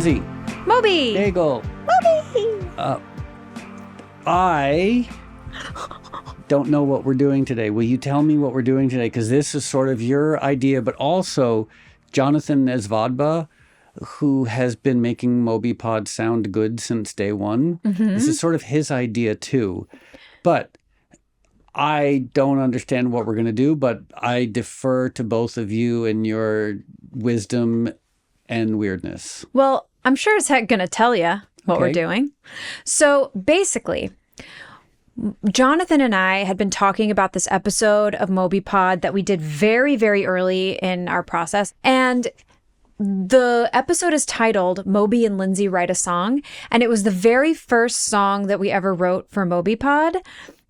Lindsay. Moby. Bagel. Moby. I don't know what we're doing today. Will you tell me what we're doing today? Because this is sort of your idea, but also Jonathan Nesvadba, who has been making MobyPod sound good since day one. Mm-hmm. This is sort of his idea too. But I don't understand what we're going to do, but I defer to both of you and your wisdom and weirdness. Well, I'm sure as heck going to tell you what we're doing. So basically, Jonathan and I had been talking about this episode of MobyPod that we did very, very early in our process. And the episode is titled Moby and Lindsay Write a Song. And it was the very first song that we ever wrote for MobyPod.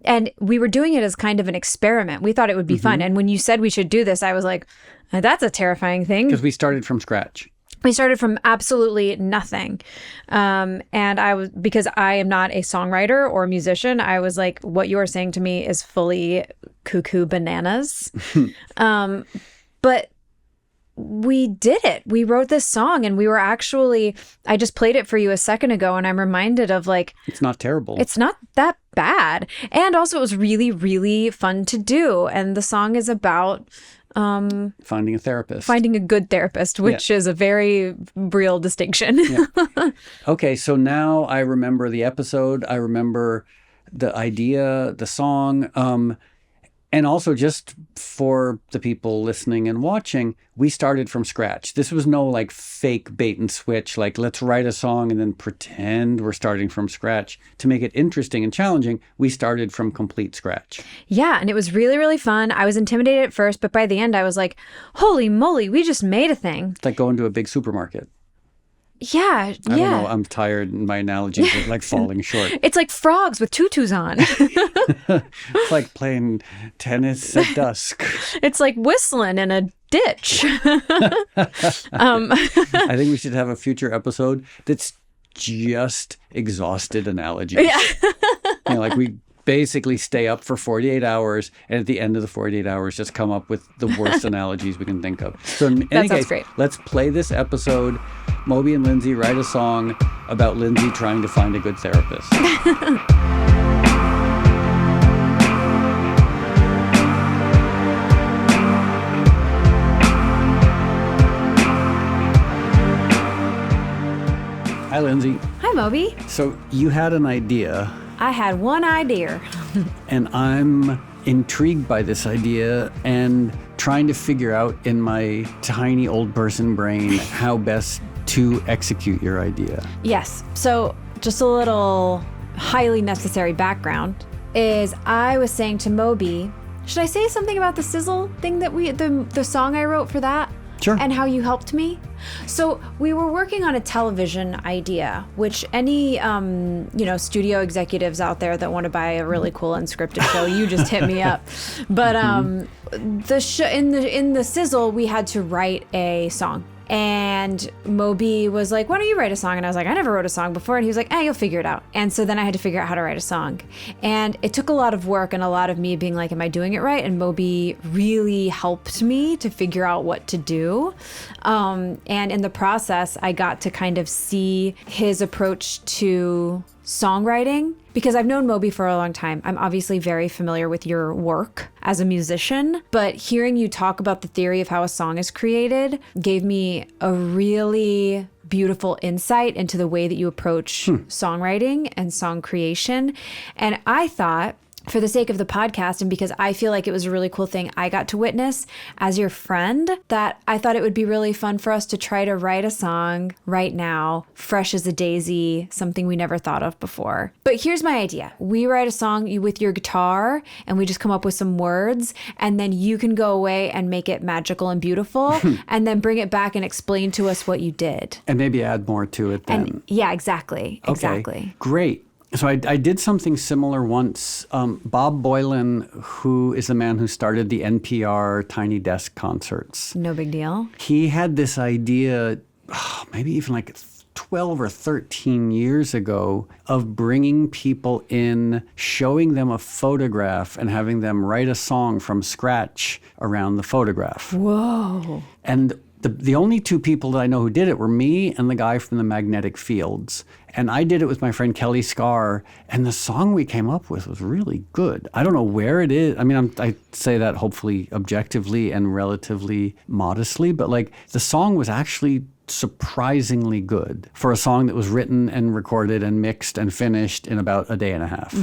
And we were doing it as kind of an experiment. We thought it would be fun. And when you said we should do this, I was like, that's a terrifying thing. Because we started from scratch. We started from absolutely nothing. And because I am not a songwriter or a musician, I was like, what you are saying to me is fully cuckoo bananas. But we did it. We wrote this song and we were actually, I just played it for you a second ago and I'm reminded of like, it's not terrible. It's not that bad. And also it was really, really fun to do. And the song is about finding a therapist. Finding a good therapist, which is a very real distinction. Okay, so now I remember the episode. I remember the idea, the song. And also just for the people listening and watching, we started from scratch. This was no like fake bait and switch, like let's write a song and then pretend we're starting from scratch. To make it interesting and challenging, we started from complete scratch. Yeah, and it was really, really fun. I was intimidated at first, but by the end I was like, holy moly, we just made a thing. It's like going to a big supermarket. Yeah. I don't know. I'm tired and my analogies are like falling short. It's like frogs with tutus on. It's like playing tennis at dusk. It's like whistling in a ditch. I think we should have a future episode that's just exhausted analogies. Yeah. Like we basically stay up for 48 hours and at the end of the 48 hours just come up with the worst analogies we can think of. So in any case, great. Let's play this episode. Moby and Lindsay write a song about Lindsay trying to find a good therapist. Hi, Lindsay. Hi, Moby. So you had an idea. I had one idea. And I'm intrigued by this idea and trying to figure out in my tiny old person brain how best to execute your idea. Yes. So just a little highly necessary background is I was saying to Moby, should I say something about the sizzle thing that the song I wrote for that? Sure. And how you helped me? So we were working on a television idea, which any, studio executives out there that want to buy a really cool unscripted show, you just hit me up. But in the sizzle, we had to write a song. And Moby was like, why don't you write a song? And I was like, I never wrote a song before. And he was like, you'll figure it out. And so then I had to figure out how to write a song. And it took a lot of work and a lot of me being like, am I doing it right? And Moby really helped me to figure out what to do. And in the process, I got to kind of see his approach to songwriting, because I've known Moby for a long time. I'm obviously very familiar with your work as a musician, but hearing you talk about the theory of how a song is created gave me a really beautiful insight into the way that you approach songwriting and song creation. And I thought, for the sake of the podcast, and because I feel like it was a really cool thing I got to witness as your friend, that I thought it would be really fun for us to try to write a song right now, fresh as a daisy, something we never thought of before. But here's my idea. We write a song with your guitar and we just come up with some words, and then you can go away and make it magical and beautiful and then bring it back and explain to us what you did. And maybe add more to it then. And yeah, exactly. Okay. Exactly. Great. So I did something similar once. Bob Boylan, who is the man who started the NPR Tiny Desk concerts. No big deal. He had this idea, maybe even like 12 or 13 years ago, of bringing people in, showing them a photograph and having them write a song from scratch around the photograph. Whoa. And The only two people that I know who did it were me and the guy from the Magnetic Fields. And I did it with my friend Kelly Scarr, and the song we came up with was really good. I don't know where it is. I mean, I say that hopefully objectively and relatively modestly, but like the song was actually surprisingly good for a song that was written and recorded and mixed and finished in about a day and a half.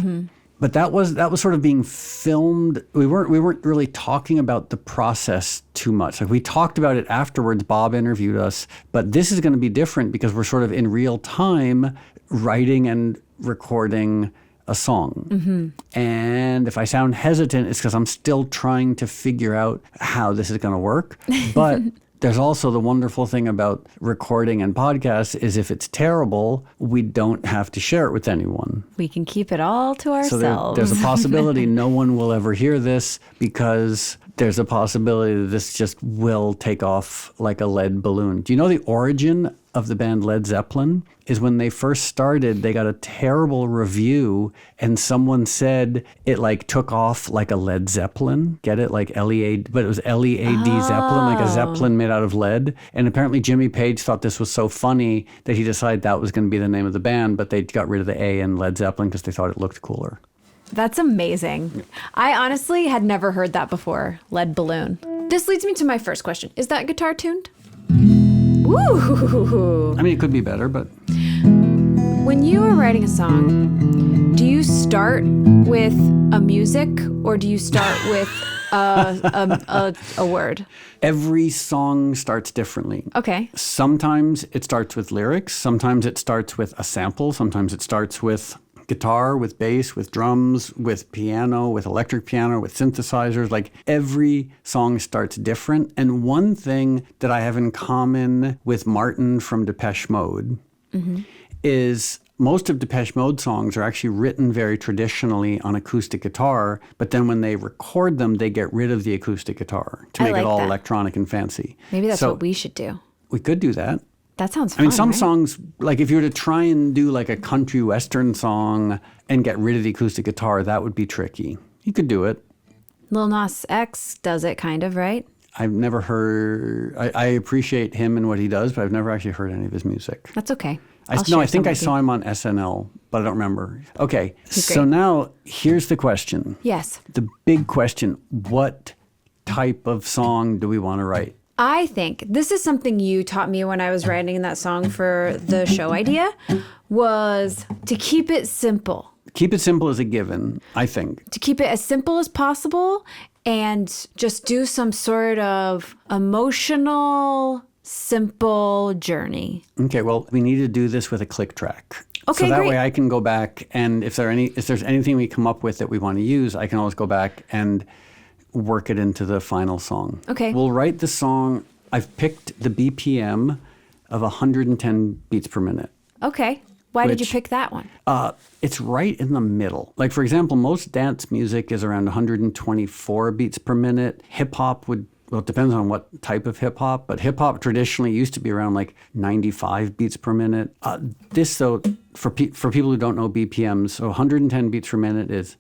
But that was sort of being filmed. We weren't really talking about the process too much. Like we talked about it afterwards. Bob interviewed us, but this is going to be different because we're sort of in real time writing and recording a song. And if I sound hesitant, it's because I'm still trying to figure out how this is going to work. But there's also the wonderful thing about recording and podcasts is if it's terrible, we don't have to share it with anyone. We can keep it all to ourselves. So there's a possibility no one will ever hear this because there's a possibility that this just will take off like a lead balloon. Do you know the origin of the band Led Zeppelin is when they first started, they got a terrible review and someone said it like took off like a Led Zeppelin. Get it? Like L-E-A, but it was L-E-A-D Zeppelin, like a Zeppelin made out of lead. And apparently Jimmy Page thought this was so funny that he decided that was going to be the name of the band, but they got rid of the A in Led Zeppelin because they thought it looked cooler. That's amazing. I honestly had never heard that before, lead balloon. This leads me to my first question. Is that guitar tuned? Ooh. I mean, it could be better, but... When you are writing a song, do you start with a music or do you start with a word? Every song starts differently. Okay. Sometimes it starts with lyrics. Sometimes it starts with a sample. Sometimes it starts with guitar, with bass, with drums, with piano, with electric piano, with synthesizers. Like every song starts different. And one thing that I have in common with Martin from Depeche Mode is most of Depeche Mode songs are actually written very traditionally on acoustic guitar, but then when they record them, they get rid of the acoustic guitar to make it all electronic and fancy. Maybe that's what we should do. We could do that. That sounds fun, I mean, some right? songs, like if you were to try and do like a country western song and get rid of the acoustic guitar, that would be tricky. You could do it. Lil Nas X does it kind of, right? I've never heard, I appreciate him and what he does, but I've never actually heard any of his music. That's okay. I think I saw him on SNL, but I don't remember. Okay, so now here's the question. Yes. The big question, what type of song do we want to write? I think this is something you taught me when I was writing that song for the show idea, was to keep it simple. Keep it simple as a given, I think. To keep it as simple as possible and just do some sort of emotional, simple journey. Okay, well, we need to do this with a click track. Okay, so that great. way I can go back and if there's anything we come up with that we want to use, I can always go back and work it into the final song. Okay. We'll write the song. I've picked the BPM of 110 beats per minute. Okay. Why did you pick that one? It's right in the middle. Like, for example, most dance music is around 124 beats per minute. Hip-hop it depends on what type of hip-hop, but hip-hop traditionally used to be around like 95 beats per minute. This, though, for people who don't know BPMs, so 110 beats per minute is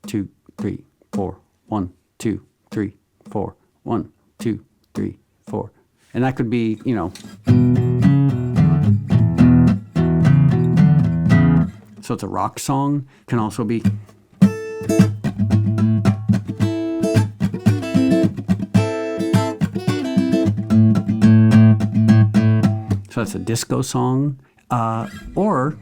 2, 3, 4, 1, 2, 3, 4, 1, 2, 3, 4. And that could be, so it's a rock song, can also be. So that's a disco song, or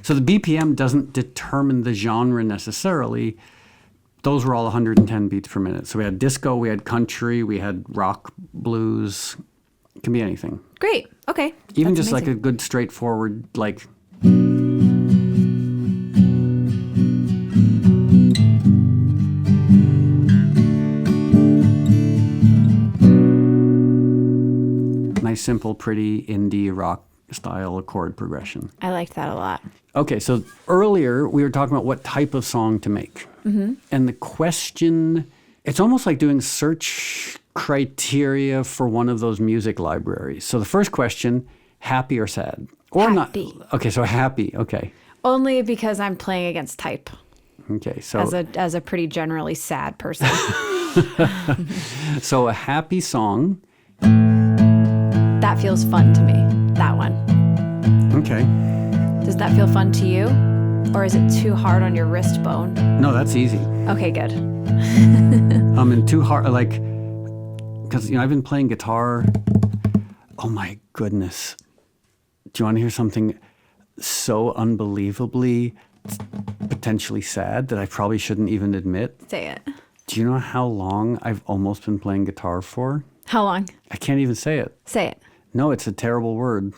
So the BPM doesn't determine the genre necessarily. Those were all 110 beats per minute. So we had disco, we had country, we had rock, blues. It can be anything. Great. Okay. Even That's just amazing. like a good straightforward, like. Nice, simple, pretty indie rock style chord progression. I liked that a lot. Okay, so earlier we were talking about what type of song to make. Mm-hmm. And the question, it's almost like doing search criteria for one of those music libraries. So the first question, Happy or sad? Or Happy. not? Okay, so happy. Okay. Only because I'm playing against type Okay, so as a pretty generally sad person. so a happy song. That feels fun to me, that one. Okay. Does that feel fun to you? Or is it too hard on your wrist bone? No, that's easy. Okay, good. And too hard, like, because, I've been playing guitar. Oh my goodness. Do you want to hear something so unbelievably potentially sad that I probably shouldn't even admit? Say it. Do you know how long I've almost been playing guitar for? How long? I can't even say it. Say it. No, it's a terrible word.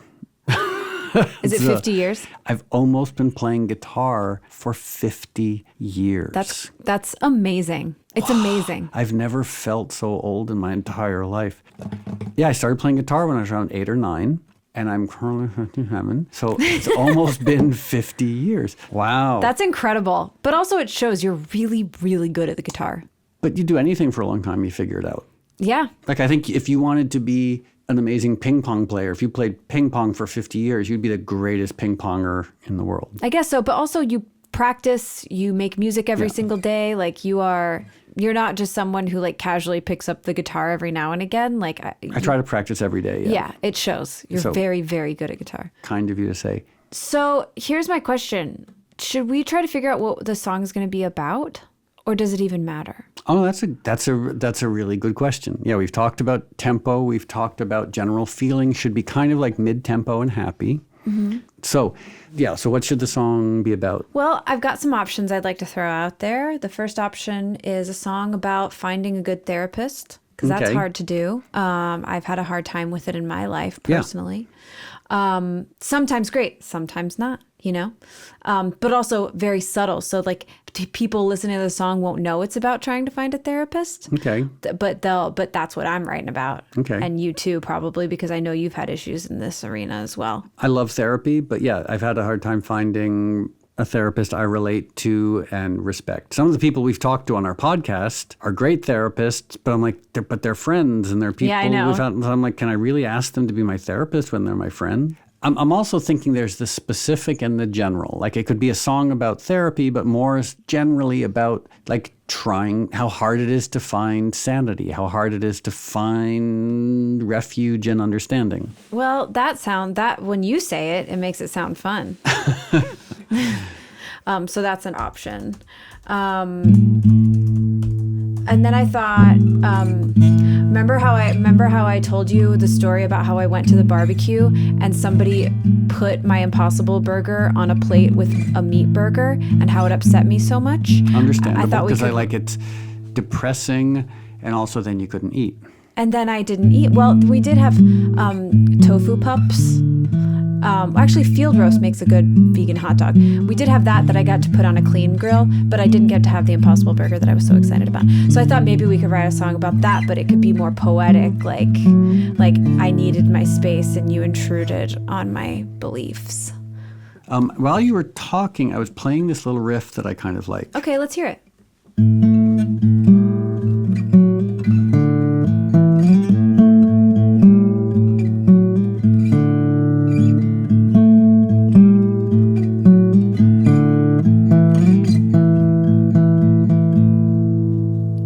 Is it 50 years? I've almost been playing guitar for 50 years. That's amazing. It's amazing. I've never felt so old in my entire life. Yeah, I started playing guitar when I was around 8 or 9, and I'm currently 57. So it's almost been 50 years. Wow. That's incredible. But also it shows you're really, really good at the guitar. But you do anything for a long time, you figure it out. Yeah. Like, I think if you wanted to be an amazing ping pong player, if you played ping pong for 50 years, you'd be the greatest ping ponger in the world. I guess so. But also you practice, you make music every single day. Like you're not just someone who like casually picks up the guitar every now and again. Like I try to practice every day. Yeah, it shows. You're very, very good at guitar. Kind of you to say. So here's my question. Should we try to figure out what the song is going to be about? Or does it even matter? Oh, that's a really good question. Yeah, we've talked about tempo. We've talked about general feeling. Should be kind of like mid-tempo and happy. Mm-hmm. So what should the song be about? Well, I've got some options I'd like to throw out there. The first option is a song about finding a good therapist, because that's hard to do. I've had a hard time with it in my life personally. Yeah. Sometimes great, sometimes not, but also very subtle. So like people listening to the song won't know it's about trying to find a therapist. Okay. But that's what I'm writing about. Okay. And you too, probably, because I know you've had issues in this arena as well. I love therapy, but yeah, I've had a hard time finding a therapist I relate to and respect. Some of the people we've talked to on our podcast are great therapists, but I'm like, they're friends and they're people. Yeah, I know. So I'm like, can I really ask them to be my therapist when they're my friend? I'm also thinking there's the specific and the general. Like it could be a song about therapy, but more generally about like trying how hard it is to find sanity, how hard it is to find refuge and understanding. Well, that when you say it, it makes it sound fun. So that's an option. And then I thought, remember how I told you the story about how I went to the barbecue and somebody put my Impossible Burger on a plate with a meat burger and how it upset me so much? Understandable, because it's depressing, and also then you couldn't eat. And then I didn't eat. Well, we did have tofu pups. Actually, Field Roast makes a good vegan hot dog. We did have that I got to put on a clean grill, but I didn't get to have the Impossible Burger that I was so excited about. So I thought maybe we could write a song about that, but it could be more poetic, like I needed my space and you intruded on my beliefs. While you were talking, I was playing this little riff that I kind of like. Okay, let's hear it.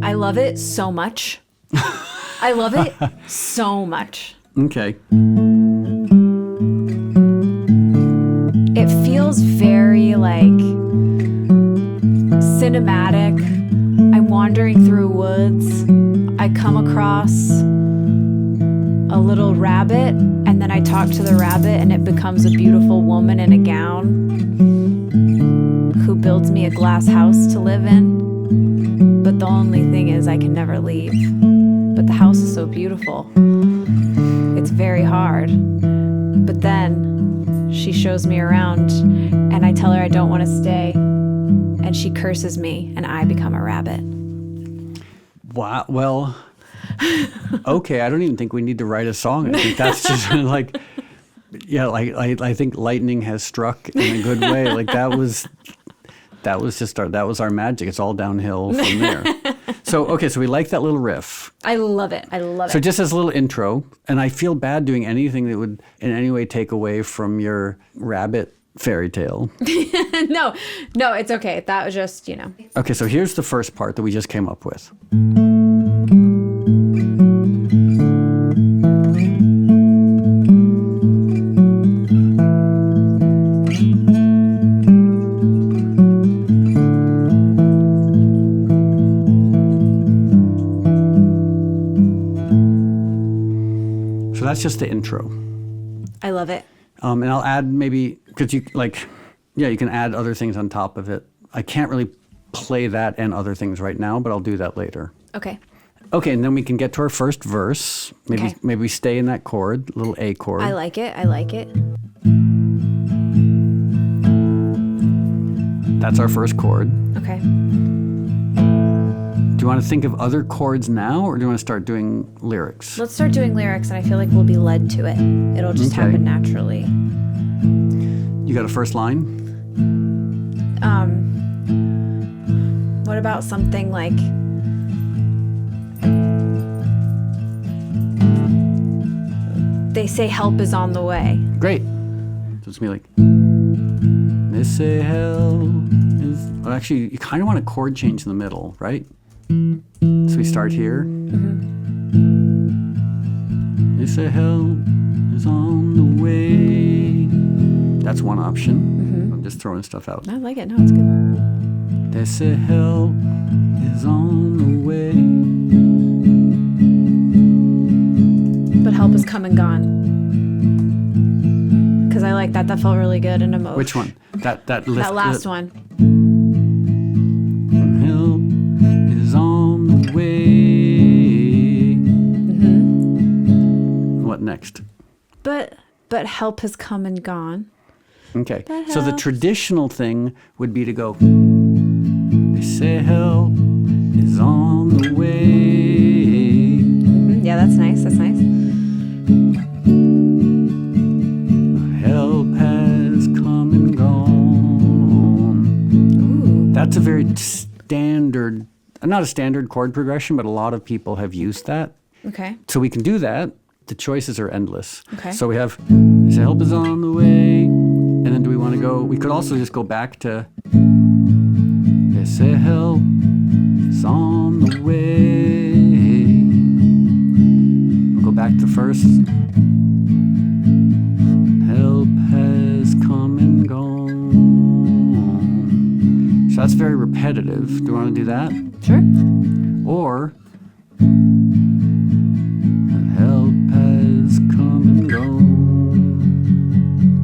I love it so much. I love it so much. Okay. It feels very cinematic. I'm wandering through woods. I come across a little rabbit, and then I talk to the rabbit, and it becomes a beautiful woman in a gown who builds me a glass house to live in. But the only thing is I can never leave. But the house is so beautiful. It's very hard. But then she shows me around and I tell her I don't want to stay. And she curses me and I become a rabbit. Wow. Well, okay. I don't even think we need to write a song. I think that's just I think lightning has struck in a good way. That was our magic. It's all downhill from there. So we like that little riff. I love it. So just as a little intro, and I feel bad doing anything that would in any way take away from your rabbit fairy tale. No, it's okay. That was just, Okay, so here's the first part that we just came up with. So that's just the intro. I love it. And I'll add maybe, because you can add other things on top of it. I can't really play that and other things right now, but I'll do that later. Okay. Okay, and then we can get to our first verse. Maybe we stay in that chord, little A chord. I like it. That's our first chord. Okay. Do you want to think of other chords now, or do you want to start doing lyrics? Let's start doing lyrics, and I feel like we'll be led to it. It'll just happen naturally. You got a first line? What about something like... They say help is on the way. Great. So it's me like... They say help is... Well, actually, you kind of want a chord change in the middle, right? So we start here. Mm-hmm. They say help is on the way. That's one option. Mm-hmm. I'm just throwing stuff out. I like it. No, it's good. They say help is on the way. But help is come and gone. Because I like that. That felt really good in emotion. Which one? That last one. Help is on the way. Mm-hmm. What next? But help has come and gone. Okay. So the traditional thing would be to go, they say help is on the way. Mm-hmm. Yeah, that's nice. Help has come and gone. Ooh. That's a very standard, not a standard chord progression, but a lot of people have used that. Okay. So we can do that. The choices are endless. Okay. So we have, they say help is on the way. And then do we want to go, we could also just go back to, they say help is on the way. We'll go back to first. Help has come and gone. So that's very repetitive. Do you want to do that? Sure. Or help has come and gone.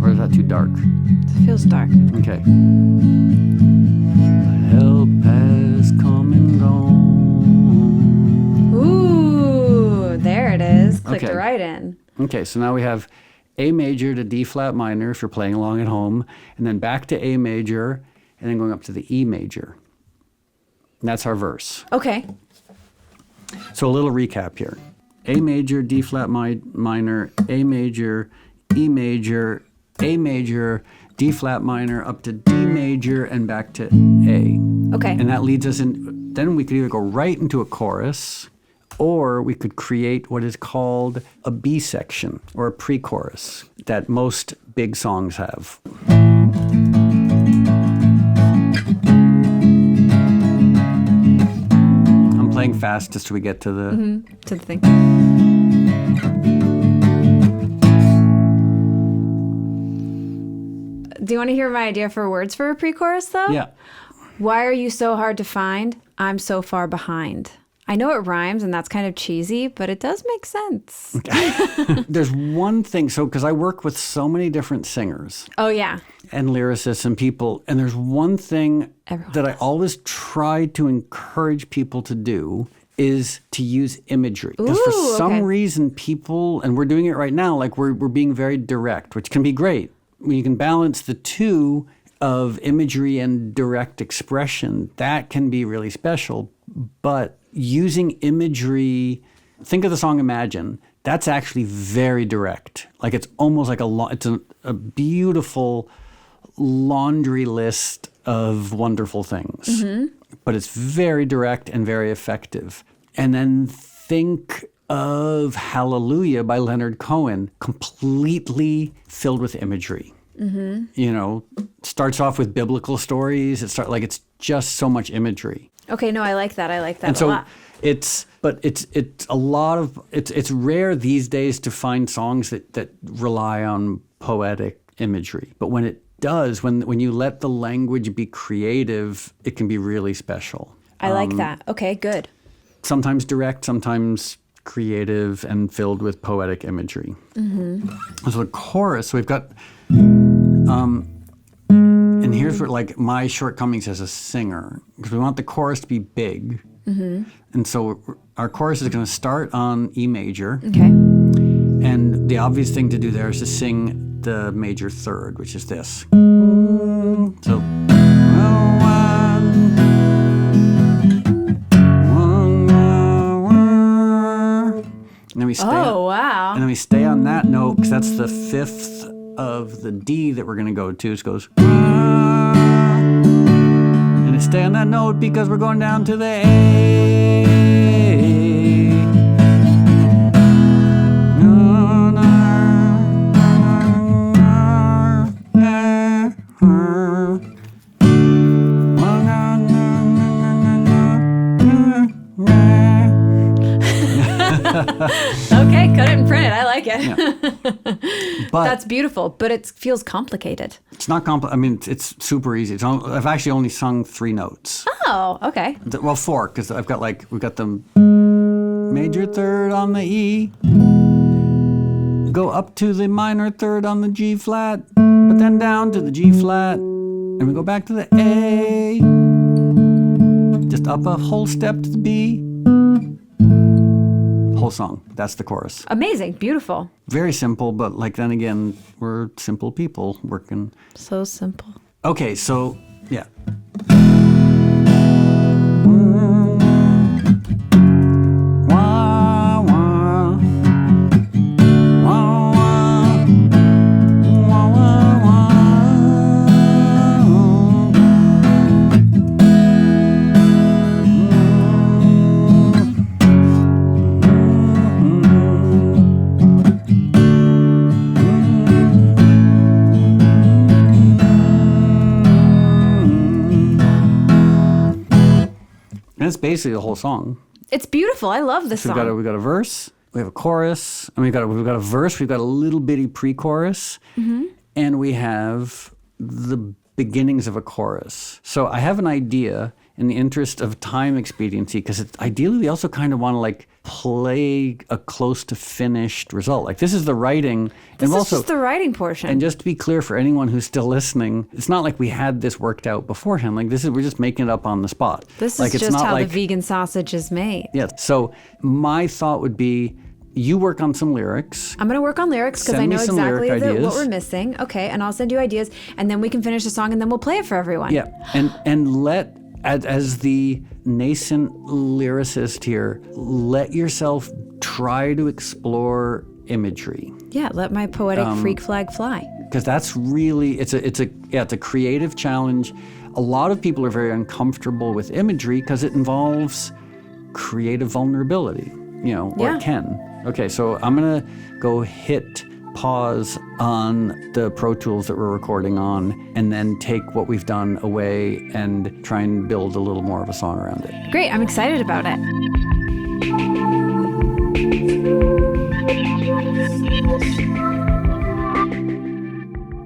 Or is that too dark? It feels dark. Okay. Help has come and gone. Ooh, there it is. Clicked Okay. right in. Okay, so now we have A major to D flat minor if you're playing along at home, and then back to A major, and then going up to the E major. And that's our verse. Okay. So a little recap here. A major, D flat minor, A major, E major, A major, D flat minor, up to D major, and back to A. Okay. And that leads us in, then we could either go right into a chorus, or we could create what is called a B section, or a pre-chorus, that most big songs have. I'm playing fast just till we get to the... To the thing. Do you want to hear my idea for words for a pre-chorus, though? Yeah. Why are you so hard to find? I'm so far behind. I know it rhymes, and that's kind of cheesy, but it does make sense. There's one thing, so because I work with so many different singers Oh, yeah. and lyricists and people, and there's one thing Everyone that I does. always try to encourage people to do is to use imagery. Because for Ooh, some okay. reason people, and we're doing it right now, like we're being very direct, which can be great. When you can balance the two of imagery and direct expression, that can be really special. But using imagery, think of the song Imagine. That's actually very direct. Like it's almost like it's a beautiful laundry list of wonderful things. but it's very direct and very effective. And then think of Hallelujah by Leonard Cohen, completely filled with imagery. You know, starts off with biblical stories. It's just so much imagery. Okay, no, I like that. I like that And a so lot. it's rare these days to find songs that rely on poetic imagery. But when it does, when you let the language be creative, it can be really special. I like that. Okay, good. Sometimes direct, sometimes creative and filled with poetic imagery. So the chorus, we've got, and here's where like my shortcomings as a singer, because we want the chorus to be big. And so our chorus is going to start on E major. Okay. And the obvious thing to do there is to sing the major third, which is this. So, and then we stay. Oh, wow. And then we stay on that note because that's the fifth of the D that we're going to go to. It goes. And it stay on that note because we're going down to the A. Okay, cut it and print it. I like it. Yeah. But That's beautiful, but it feels complicated. it's not complicated. I mean, it's super easy. I've actually only sung 3 notes. Oh, okay. Well, 4, because we've got the major third on the E, go up to the minor third on the G flat, but then down to the G flat, and we go back to the A, just up a whole step to the B. Whole song. That's the chorus. Amazing. Beautiful. Very simple, but like then again, we're simple people working. So simple. Okay, so yeah. And it's basically the whole song. It's beautiful. I love this So song. we've got a verse, we have a chorus, and we've got a verse, we've got a little bitty pre-chorus, and we have the beginnings of a chorus. So I have an idea in the interest of time expediency, because ideally we also kind of want to like play a close to finished result. Like this is the writing. This and is just the writing portion. And just to be clear for anyone who's still listening, it's not like we had this worked out beforehand. Like we're just making it up on the spot. This like is just how the vegan sausage is made. Yeah. So my thought would be, you work on some lyrics. I'm going to work on lyrics because I Send me know some exactly lyric ideas. what we're missing. Okay, and I'll send you ideas, and then we can finish the song, and then we'll play it for everyone. Yeah. And let, as the nascent lyricist here, let yourself try to explore imagery. Yeah, let my poetic freak flag fly. Because that's really, it's a creative challenge. A lot of people are very uncomfortable with imagery because it involves creative vulnerability, or Yeah. it can. Okay, so I'm gonna go hit pause on the Pro Tools that we're recording on, and then take what we've done away and try and build a little more of a song around it. Great, I'm excited about it.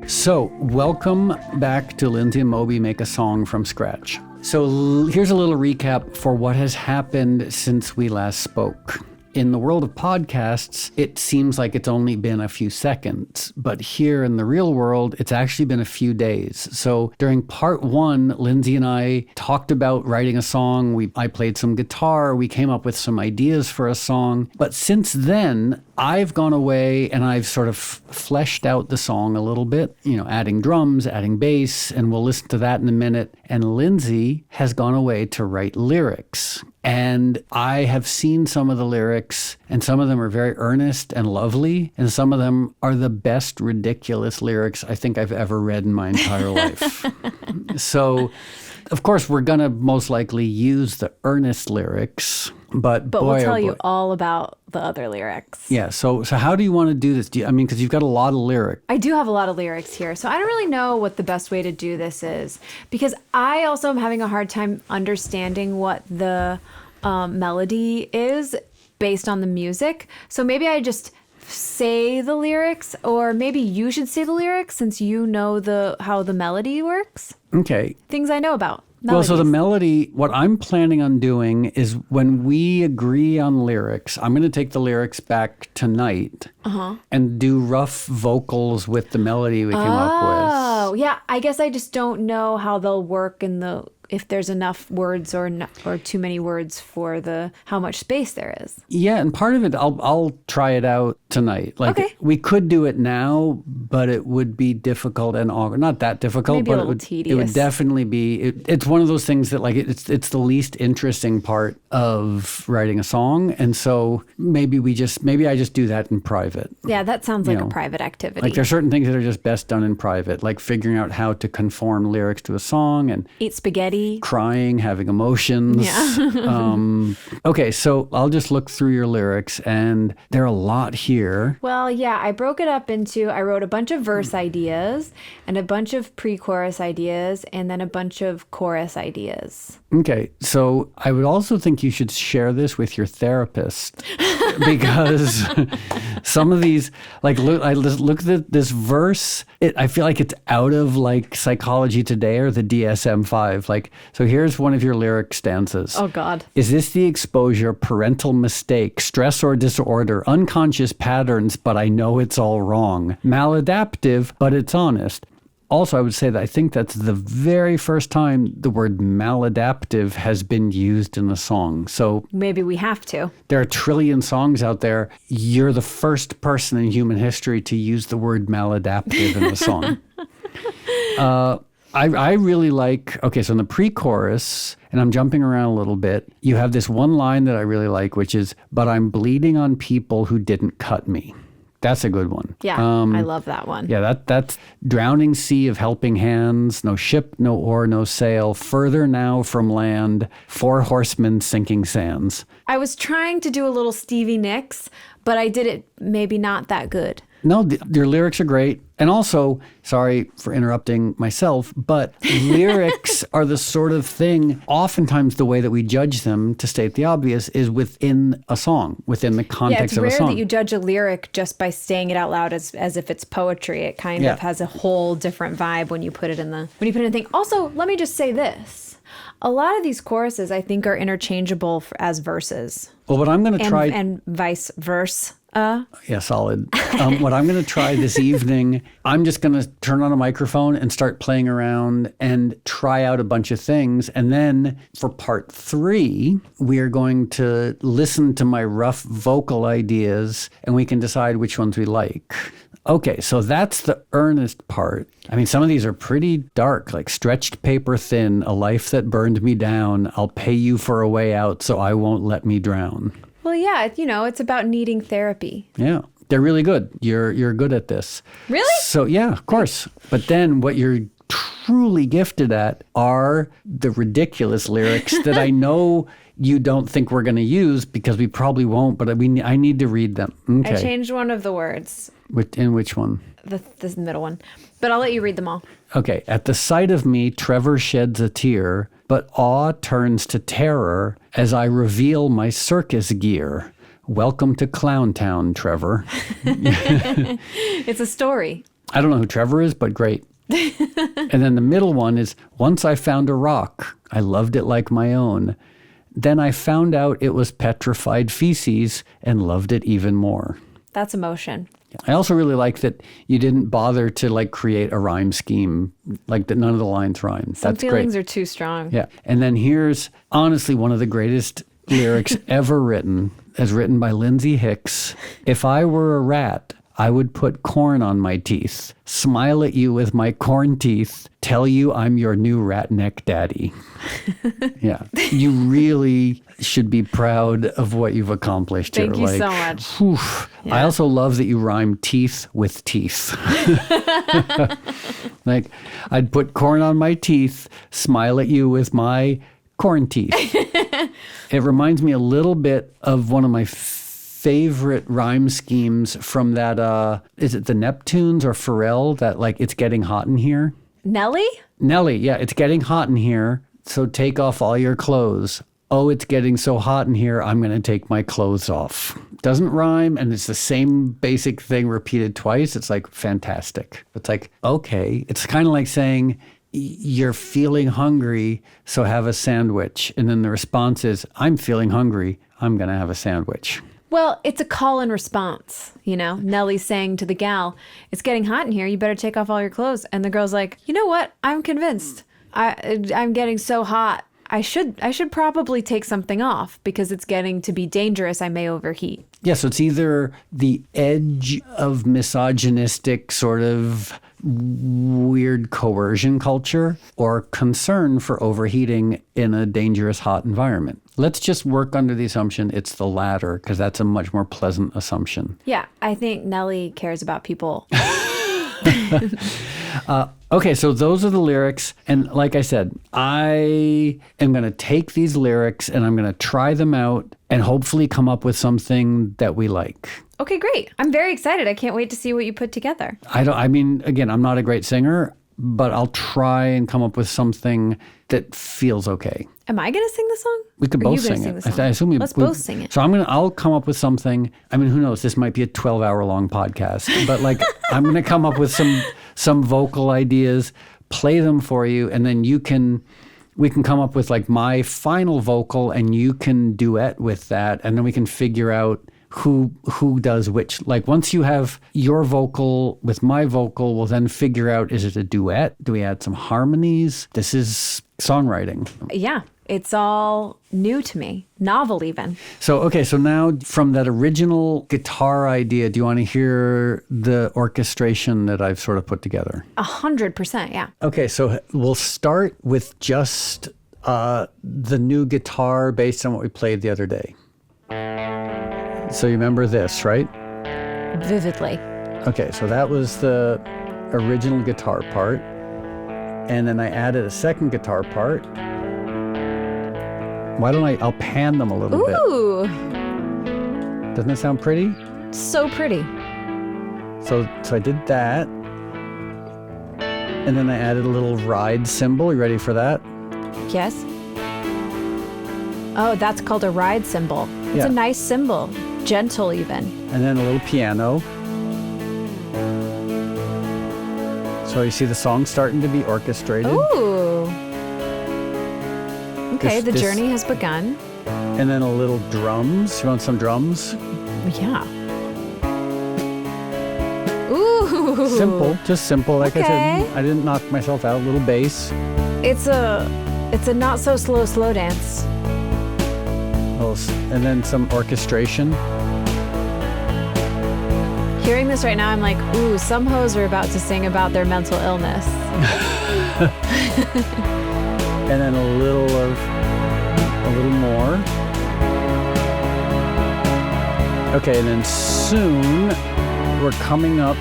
So, welcome back to Lindsay and Moby Make a Song from Scratch. So, here's a little recap for what has happened since we last spoke. In the world of podcasts, it seems like it's only been a few seconds, but here in the real world, it's actually been a few days. So during part 1, Lindsay and I talked about writing a song. I played some guitar. We came up with some ideas for a song. But since then, I've gone away and I've sort of fleshed out the song a little bit, adding drums, adding bass, and we'll listen to that in a minute. And Lindsay has gone away to write lyrics. And I have seen some of the lyrics, and some of them are very earnest and lovely, and some of them are the best ridiculous lyrics I think I've ever read in my entire life. So Of course, we're going to most likely use the earnest lyrics, but boy, we'll tell oh you boy. all about the other lyrics. Yeah. So how do you want to do this? Because you've got a lot of lyrics. I do have a lot of lyrics here, so I don't really know what the best way to do this is, because I also am having a hard time understanding what the melody is based on the music. So maybe I just say the lyrics, or maybe you should say the lyrics since you know how the melody works. Okay. Things I know about. Well, so the melodies. melody, what I'm planning on doing is when we agree on lyrics, I'm going to take the lyrics back tonight and do rough vocals with the melody we came up with. Oh, yeah. I guess I just don't know how they'll work if there's enough words or too many words for how much space there is. Yeah, and part of it, I'll try it out tonight. Like, Okay. we could do it now, but it would be difficult and awkward. Not that difficult, Maybe a but little it would tedious. definitely be. It's one of those things that, like, it's the least interesting part of writing a song, and so maybe I just do that in private. Yeah, that sounds like You know, a private activity. Like, there's certain things that are just best done in private, like figuring out how to conform lyrics to a song and Eat spaghetti. crying, having emotions. Yeah. Okay, so I'll just look through your lyrics, and there are a lot here. Well, yeah, I broke it up I wrote a bunch of verse ideas and a bunch of pre-chorus ideas and then a bunch of chorus ideas. Okay, so I would also think you should share this with your therapist because some of these, like, I look at this verse. I feel like it's out of like Psychology Today or the DSM-5. Like, so here's one of your lyric stanzas. Oh, God. Is this the exposure, parental mistake, stress or disorder, unconscious patterns, but I know it's all wrong, maladaptive, but it's honest? Also, I would say that I think that's the very first time the word maladaptive has been used in a song. So Maybe we have to. there are a trillion songs out there. You're the first person in human history to use the word maladaptive in a song. I really like, okay, so in the pre-chorus, and I'm jumping around a little bit, you have this one line that I really like, which is, but I'm bleeding on people who didn't cut me. That's a good one. Yeah, I love that one. Yeah, that's drowning sea of helping hands, no ship, no oar, no sail, further now from land, 4 horsemen sinking sands. I was trying to do a little Stevie Nicks, but I did it maybe not that good. No, your lyrics are great. And also, sorry for interrupting myself, but lyrics are the sort of thing, oftentimes the way that we judge them, to state the obvious, is within a song, within the Yeah, context it's of a rare song. that you judge a lyric just by saying it out loud as if it's poetry. It kind Yeah. of has a whole different vibe when you put it in a thing. Also, let me just say this. A lot of these choruses, I think, are interchangeable as verses. Well, what I'm going to try... And vice versa. Yeah, solid. What I'm going to try this evening, I'm just going to turn on a microphone and start playing around and try out a bunch of things. And then for part 3, we are going to listen to my rough vocal ideas and we can decide which ones we like. Okay, so that's the earnest part. I mean, some of these are pretty dark, like stretched paper thin, a life that burned me down. I'll pay you for a way out so I won't let me drown. Well, yeah, it's about needing therapy. Yeah, they're really good. You're good at this. Really? So yeah, of course. But then what you're truly gifted at are the ridiculous lyrics that I know you don't think we're going to use because we probably won't, but I need to read them. Okay. I changed one of the words, In which one? the middle one, but I'll let you read them all. Okay. At the sight of me, Trevor sheds a tear, but awe turns to terror as I reveal my circus gear. Welcome to Clowntown, Trevor. It's a story. I don't know who Trevor is, but great. And then the middle one is, once I found a rock, I loved it like my own. Then I found out it was petrified feces and loved it even more. That's emotion. I also really like that you didn't bother to like create a rhyme scheme, like that none of the lines rhyme. Some That's feelings great. are too strong. Yeah. And then here's honestly one of the greatest lyrics ever written, as written by Lindsay Hicks. If I were a rat, I would put corn on my teeth, smile at you with my corn teeth, tell you I'm your new rat neck daddy. Yeah. You really should be proud of what you've accomplished here. Thank you so much. Whew. Yeah. I also love that you rhyme teeth with teeth. Like, I'd put corn on my teeth, smile at you with my corn teeth. It reminds me a little bit of one of my favorite rhyme schemes from that, is it the Neptunes or Pharrell, that like, it's getting hot in here? Nelly, yeah, it's getting hot in here, so take off all your clothes. Oh, it's getting so hot in here, I'm going to take my clothes off. Doesn't rhyme, and it's the same basic thing repeated twice. It's like fantastic. It's like, okay. It's kind of like saying, you're feeling hungry, so have a sandwich. And then the response is, I'm feeling hungry, I'm going to have a sandwich. well, it's a call and response, you know? Nelly's saying to the gal, it's getting hot in here, you better take off all your clothes. And the girl's like, you know what? I'm convinced. I'm getting so hot. I should probably take something off because it's getting to be dangerous. I may overheat. Yeah, so it's either the edge of misogynistic sort of weird coercion culture or concern for overheating in a dangerous hot environment. Let's just work under the assumption it's the latter, because that's a much more pleasant assumption. Yeah, I think Nelly cares about people. Okay, so those are the lyrics. And like I said, I am going to take these lyrics and I'm going to try them out and hopefully come up with something that we like. Okay, great. I'm very excited. I can't wait to see what you put together. Again, I'm not a great singer, but I'll try and come up with something that feels okay. Am I going to sing the song? We could both sing it. I assume Let's both sing it. So I'll come up with something. I mean, who knows? This might be a 12-hour long podcast, but like I'm going to come up with some vocal ideas, play them for you, and then we can come up with like my final vocal, and you can duet with that, and then we can figure out who does which. Like once you have your vocal with my vocal, we'll then figure out, is it a duet? Do we add some harmonies? This is songwriting. Yeah, it's all new to me. Novel even. So now from that original guitar idea, do you want to hear the orchestration that I've sort of put together? 100%, yeah. Okay, so we'll start with just the new guitar based on what we played the other day. So you remember this, right? Vividly. Okay, so that was the original guitar part. And then I added a second guitar part. I'll pan them a little bit. Ooh. Doesn't that sound pretty? So pretty. So I did that. And then I added a little ride cymbal. You ready for that? Yes. Oh, that's called a ride cymbal. It's a nice cymbal. Gentle even. And then a little piano. So you see the song starting to be orchestrated. Ooh. Okay, the journey has begun. And then a little drums. You want some drums? Yeah. Ooh. Simple, just simple. Like I Okay. said, I didn't knock myself out. A little bass. It's a not so slow dance. And then some orchestration. Hearing this right now, I'm like, ooh, some hoes are about to sing about their mental illness. And then a little more. Okay, and then soon we're coming up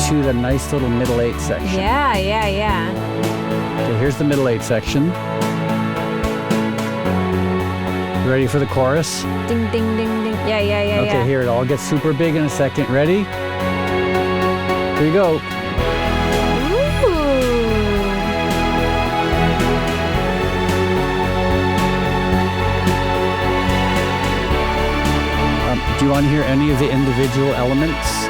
to the nice little middle eight section. Yeah. Okay, here's the middle eight section. You ready for the chorus? Ding, ding, ding, ding. Yeah. Okay, here, it all gets super big in a second. Ready? Here you go. Do you want to hear any of the individual elements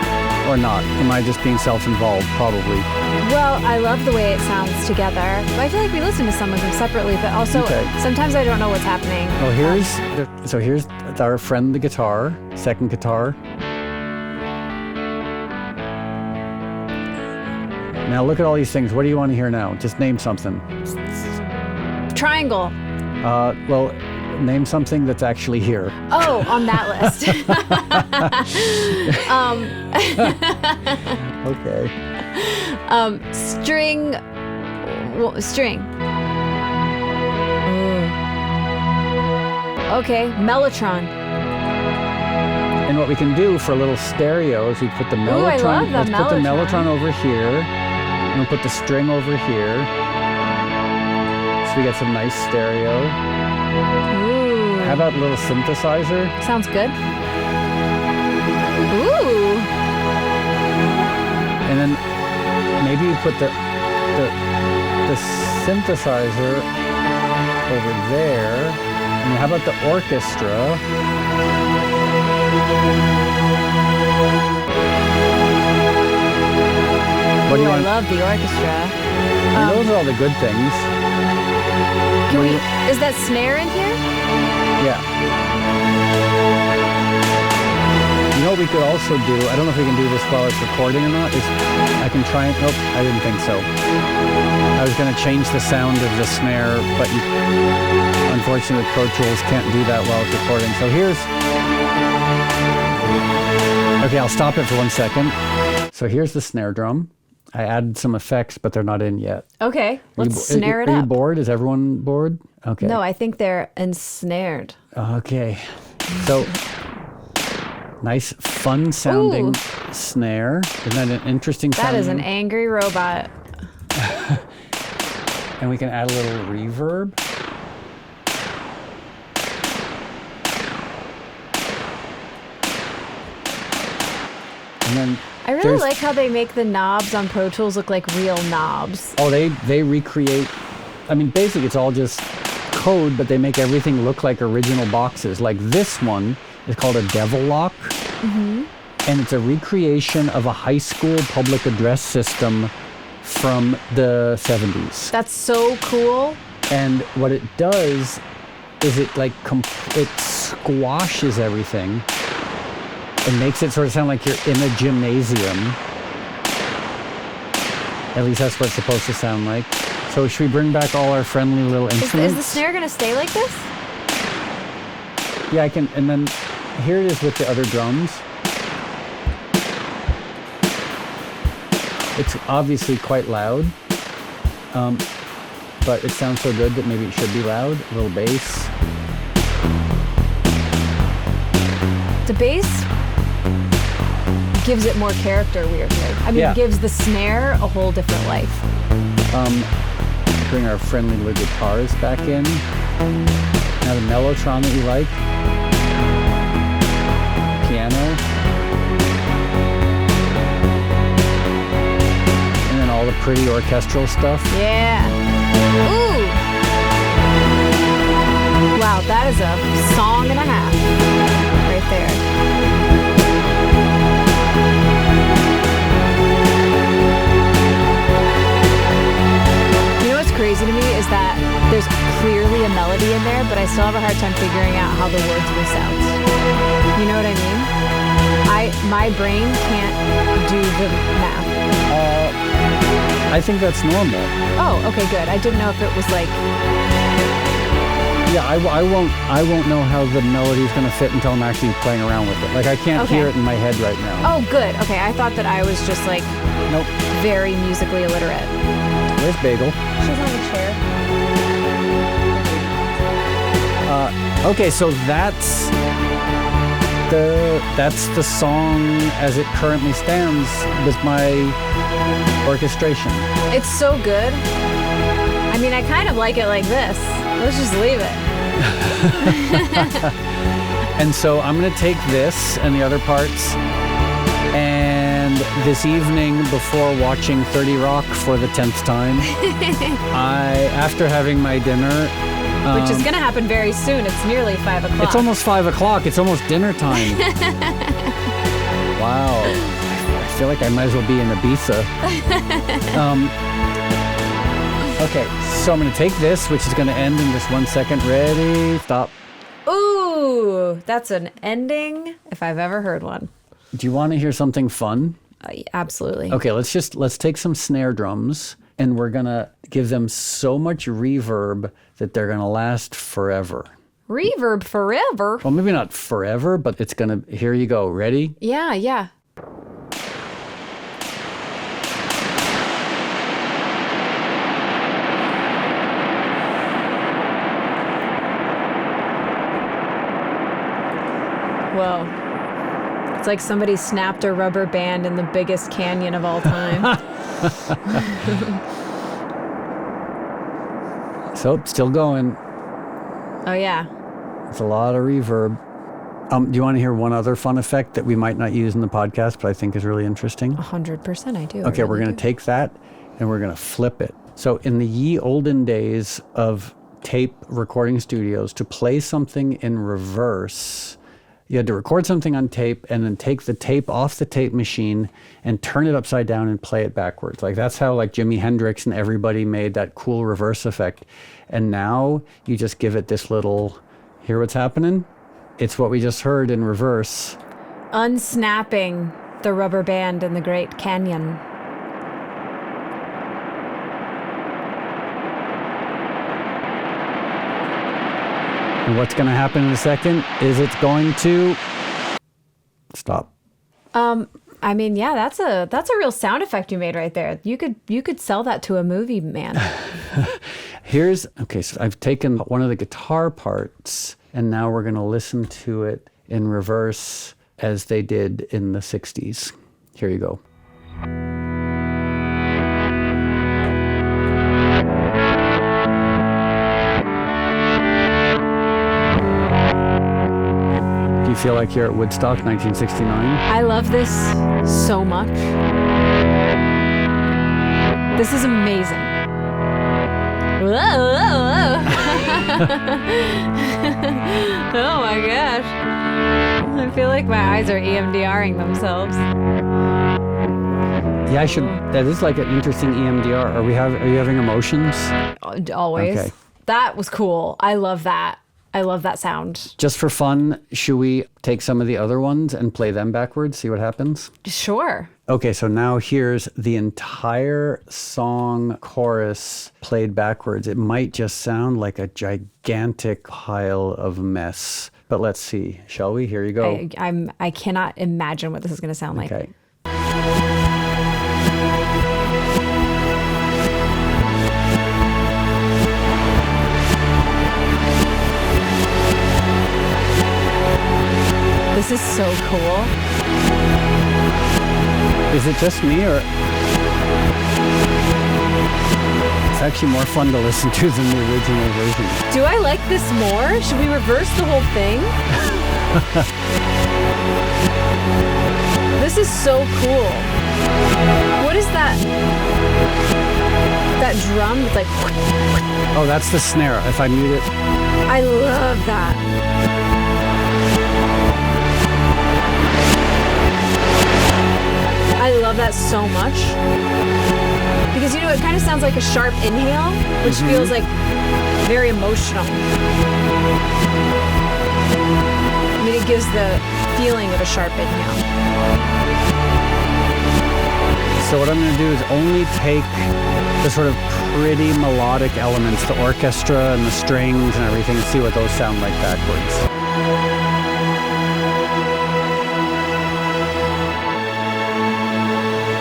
or not? Am I just being self-involved? Probably. Well, I love the way it sounds together. I feel like we listen to some of them separately, but also sometimes I don't know what's happening. Well, here's our friend the guitar, second guitar. Now look at all these things. What do you want to hear now? Just name something. Triangle. Well, name something that's actually here. Oh, on that list. Okay. String. String. Okay, mellotron. And what we can do for a little stereo is we put the mellotron. Ooh, I love the let's put the mellotron. mellotron over here, and we'll put the string over here. So we get some nice stereo. Ooh. How about a little synthesizer? Sounds good. Ooh. And then maybe you put the synthesizer over there. And how about the orchestra? What do you Ooh, I want? love the orchestra. Those are all the good things. Can we? Is that snare in here? Yeah. You know what we could also do? I don't know if we can do this while it's recording or not. Is I can try and... Nope, I didn't think so. I was going to change the sound of the snare, but unfortunately Pro Tools can't do that while it's recording. So here's... Okay, I'll stop it for 1 second. So here's the snare drum. I added some effects, but they're not in yet. Okay, let's snare it Are you up. bored? Is everyone bored? Okay. No, I think they're ensnared. Okay. So, nice, fun sounding snare. Isn't that an interesting sound? That is an angry robot. And we can add a little reverb. And then I really like how they make the knobs on Pro Tools look like real knobs. Oh, they recreate. I mean, basically, it's all just code, but they make everything look like original boxes. Like this one is called a Devil Lock, and it's a recreation of a high school public address system from the 70s. That's so cool. And what it does is it like it squashes everything. It makes it sort of sound like you're in a gymnasium. At least that's what it's supposed to sound like. So should we bring back all our friendly little instruments? Is the snare going to stay like this? Yeah, I can. And then here it is with the other drums. It's obviously quite loud. But it sounds so good that maybe it should be loud. A little bass. The bass gives it more character weirdly. I mean, it gives the snare a whole different life. Bring our friendly little guitars back in. Now the mellotron that you like. Piano. And then all the pretty orchestral stuff. Yeah. Ooh. Wow, that is a song and a half right there. Crazy to me is that there's clearly a melody in there, but I still have a hard time figuring out how the words will sound. You know what I mean? My brain can't do the math. I think that's normal. Oh, okay, good. I didn't know if it was like... Yeah, I won't know how the melody is going to fit until I'm actually playing around with it. Like I can't hear it in my head right now. Oh, good. Okay, I thought that I was just like very musically illiterate. Where's Bagel? She's on the chair. Okay, so that's the song as it currently stands with my orchestration. It's so good. I mean, I kind of like it like this. Let's just leave it. And so I'm going to take this and the other parts, and this evening before watching 30 Rock for the 10th time, after having my dinner... which is going to happen very soon. It's nearly 5 o'clock. It's almost 5 o'clock. It's almost dinner time. Wow. I feel like I might as well be in Ibiza. Okay, so I'm going to take this, which is going to end in just 1 second. Ready, stop. Ooh, that's an ending if I've ever heard one. Do you want to hear something fun? Absolutely. Okay, let's take some snare drums, and we're going to give them so much reverb that they're going to last forever. Reverb forever. Well, maybe not forever, but it's going to, here you go. Ready? Yeah. Whoa. It's like somebody snapped a rubber band in the biggest canyon of all time. So, still going. Oh, yeah. It's a lot of reverb. Do you want to hear one other fun effect that we might not use in the podcast, but I think is really interesting? 100% I do. Okay, we're going to take that and we're going to flip it. So in the ye olden days of tape recording studios, to play something in reverse, you had to record something on tape and then take the tape off the tape machine and turn it upside down and play it backwards. Like that's how like Jimi Hendrix and everybody made that cool reverse effect. And now you just give it this little, hear what's happening? It's what we just heard in reverse. Unsnapping the rubber band in the Great Canyon. And what's going to happen in a second is it's going to stop. I mean, yeah, that's a real sound effect you made right there. You could sell that to a movie, man. Okay, so I've taken one of the guitar parts and now we're going to listen to it in reverse as they did in the 60s. Here you go. Do you feel like you're at Woodstock 1969? I love this so much. This is amazing. Whoa. Oh my gosh. I feel like my eyes are EMDRing themselves. Yeah, that is like an interesting EMDR. Are you having emotions? Always. Okay. That was cool. I love that. I love that sound. Just for fun, should we take some of the other ones and play them backwards, see what happens? Sure. Okay, so now here's the entire song chorus played backwards. It might just sound like a gigantic pile of mess, but let's see. Shall we? Here you go. I cannot imagine what this is going to sound like. Okay. This is so cool. Is it just me, or it's actually more fun to listen to than the original version? Do I like this more? Should we reverse the whole thing? This is so cool. What is that? That drum that's like... Oh, that's the snare. If I mute it. I love that. I love that so much because it kind of sounds like a sharp inhale, which feels like very emotional. I mean, it gives the feeling of a sharp inhale. So what I'm going to do is only take the sort of pretty melodic elements, the orchestra and the strings and everything, and see what those sound like backwards.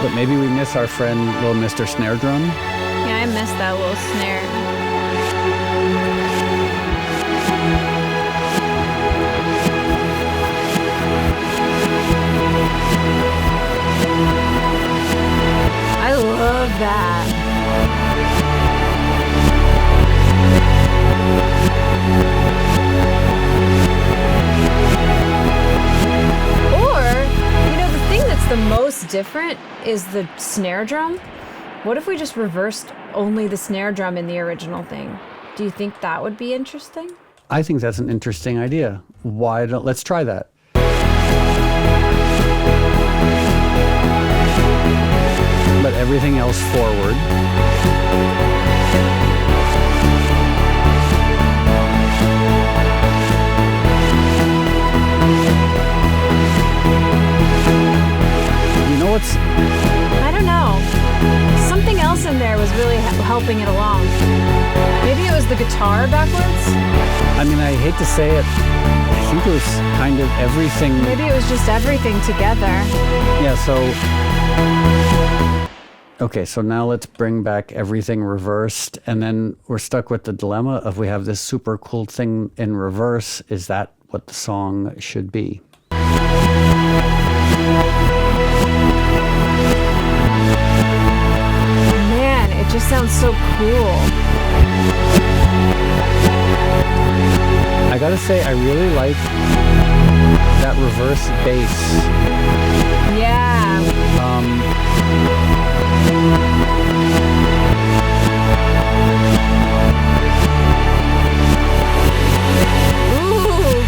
But maybe we miss our friend, little Mr. Snare Drum. Yeah, I miss that little snare. I love that. The most different is the snare drum. What if we just reversed only the snare drum in the original thing? Do you think that would be interesting? I think that's an interesting idea. Let's try that. But everything else forward. I don't know. Something else in there was really helping it along. Maybe it was the guitar backwards? I mean, I hate to say it, I think it was kind of everything. Maybe it was just everything together. Yeah, so... Okay, so now let's bring back everything reversed, and then we're stuck with the dilemma of we have this super cool thing in reverse. Is that what the song should be? Man, it just sounds so cool. I gotta say, I really like that reverse bass. Yeah. Ooh.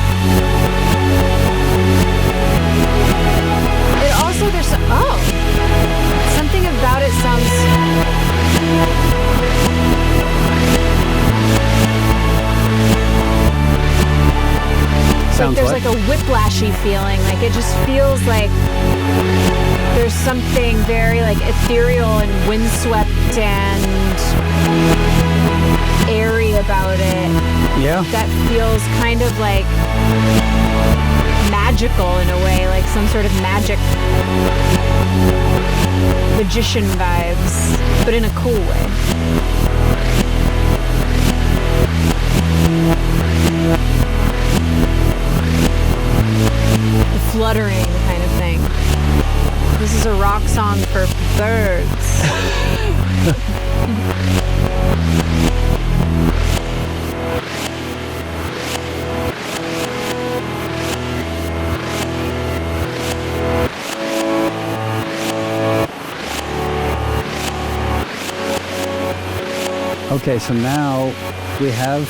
It also, there's something about it sounds... Sounds there's what? like a whiplashy feeling. Like it just feels like there's something very like ethereal and windswept and airy about it. Yeah. That feels kind of like magical in a way, like some sort of magician vibes, but in a cool way. The fluttering kind of thing. This is a rock song for birds. Okay, so now we have,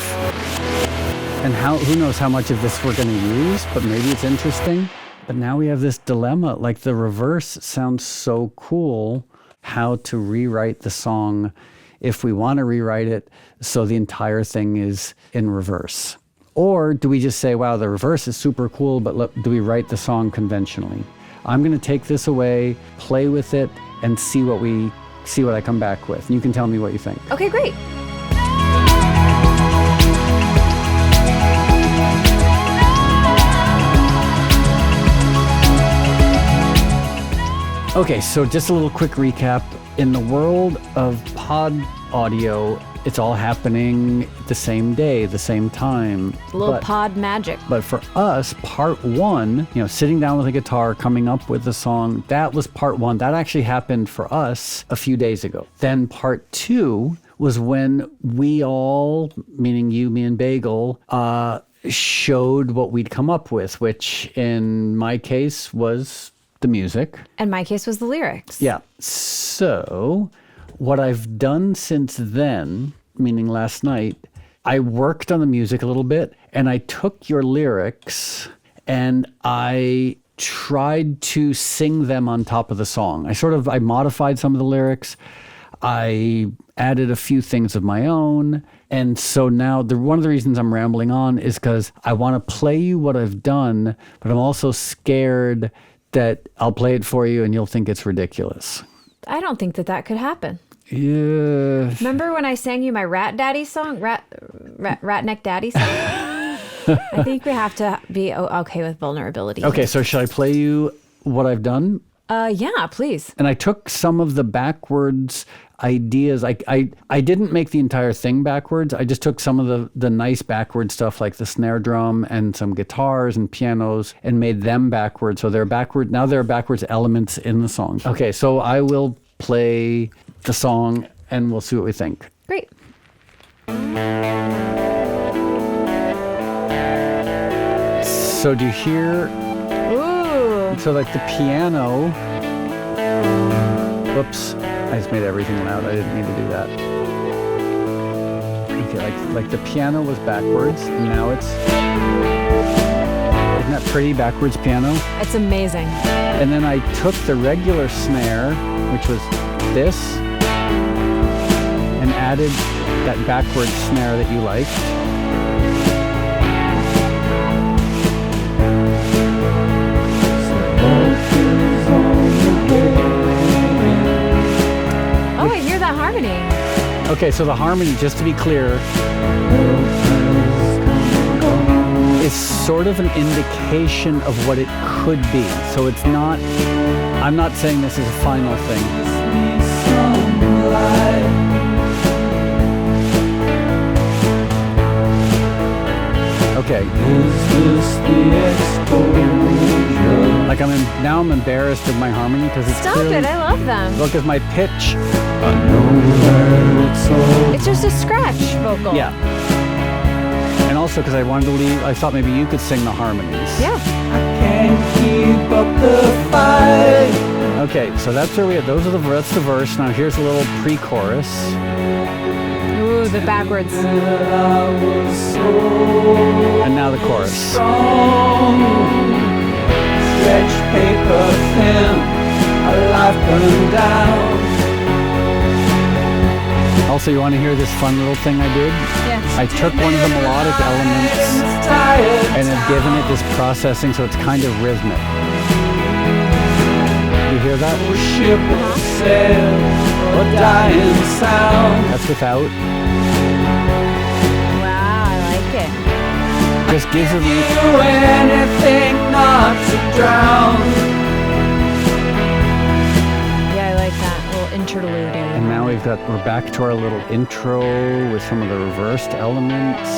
and who knows how much of this we're going to use, but maybe it's interesting. But now we have this dilemma, like the reverse sounds so cool, how to rewrite the song if we want to rewrite it so the entire thing is in reverse. Or do we just say, wow, the reverse is super cool, but do we write the song conventionally? I'm going to take this away, play with it, and see what I come back with. You can tell me what you think. Okay, great. Okay, so just a little quick recap. In the world of pod audio, it's all happening the same day, the same time. A little pod magic. But for us, part one, sitting down with a guitar, coming up with a song, that was part one. That actually happened for us a few days ago. Then part two was when we all, meaning you, me, and Bagel, showed what we'd come up with, which in my case was the music. And my case was the lyrics. Yeah. So what I've done since then, meaning last night, I worked on the music a little bit and I took your lyrics and I tried to sing them on top of the song. I modified some of the lyrics. I added a few things of my own. And so now one of the reasons I'm rambling on is because I want to play you what I've done, but I'm also scared that I'll play it for you and you'll think it's ridiculous. I don't think that could happen. Yeah. Remember when I sang you my Rat Daddy song? Rat Neck Daddy song? I think we have to be okay with vulnerability. Okay, so should I play you what I've done? Yeah, please. And I took some of the backwards ideas. I didn't make the entire thing backwards. I just took some of the nice backward stuff like the snare drum and some guitars and pianos and made them backwards. So they're backward. Now there are backwards elements in the song. Okay, so I will play the song and we'll see what we think. Great. So do you hear? Ooh. So like the piano. Whoops. I just made everything loud. I didn't mean to do that. Okay, like the piano was backwards, and now isn't that pretty backwards piano? It's amazing. And then I took the regular snare, which was this, and added that backwards snare that you liked. Okay, so the harmony, just to be clear, is sort of an indication of what it could be. So it's not, I'm not saying this is a final thing. Okay. Like I'm embarrassed of my harmony because it's Stop clearly, it, I love them. look at my pitch. It's just a scratch vocal. Yeah. And also because I wanted to leave, I thought maybe you could sing the harmonies. Yeah. I can't keep up the fight. Okay, so that's where that's the verse. Now here's a little pre-chorus. Ooh, the backwards. And now the chorus. Stretch paper thin, a life burned down. Also, you want to hear this fun little thing I did? Yeah. I took one of the melodic elements and have given it this processing so it's kind of rhythmic. You hear that? Ship will sail or die in sound. That's without. Wow, I like it. Just gives it Do anything not to drown. Yeah, I like that little interlude. And now we're back to our little intro with some of the reversed elements.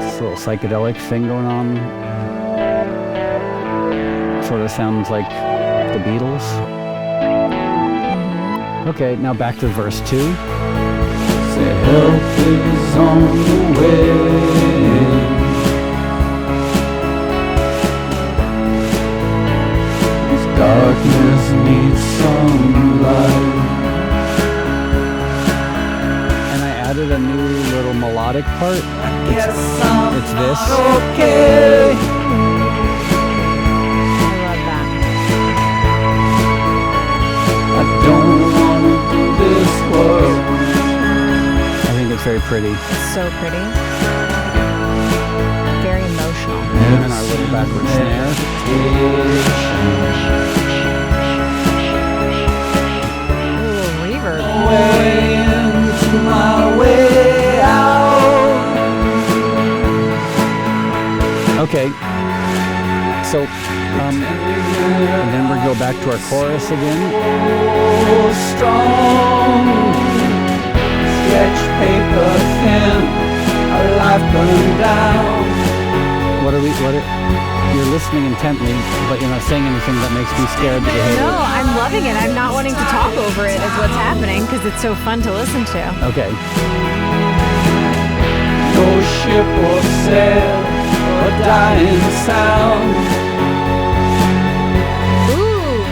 This little psychedelic thing going on. Sort of sounds like the Beatles. Okay, now back to verse 2. Say help is on the way. Darkness needs some light. And I added a new little melodic part. It's this. Okay. I love that. I don't want to do this work. I think it's very pretty. It's so pretty. Very emotional. And then our little backward snare. Ooh, reverb. Way into my way out. Okay. So, and then we go back to our chorus again. Oh, strong. Stretch paper thin, a life burned down. You're listening intently, but you're not saying anything that makes me scared that you hate No, it. I'm loving it. I'm not wanting to talk over it as what's happening because it's so fun to listen to. Okay. No ship or sail or dying sound. Ooh.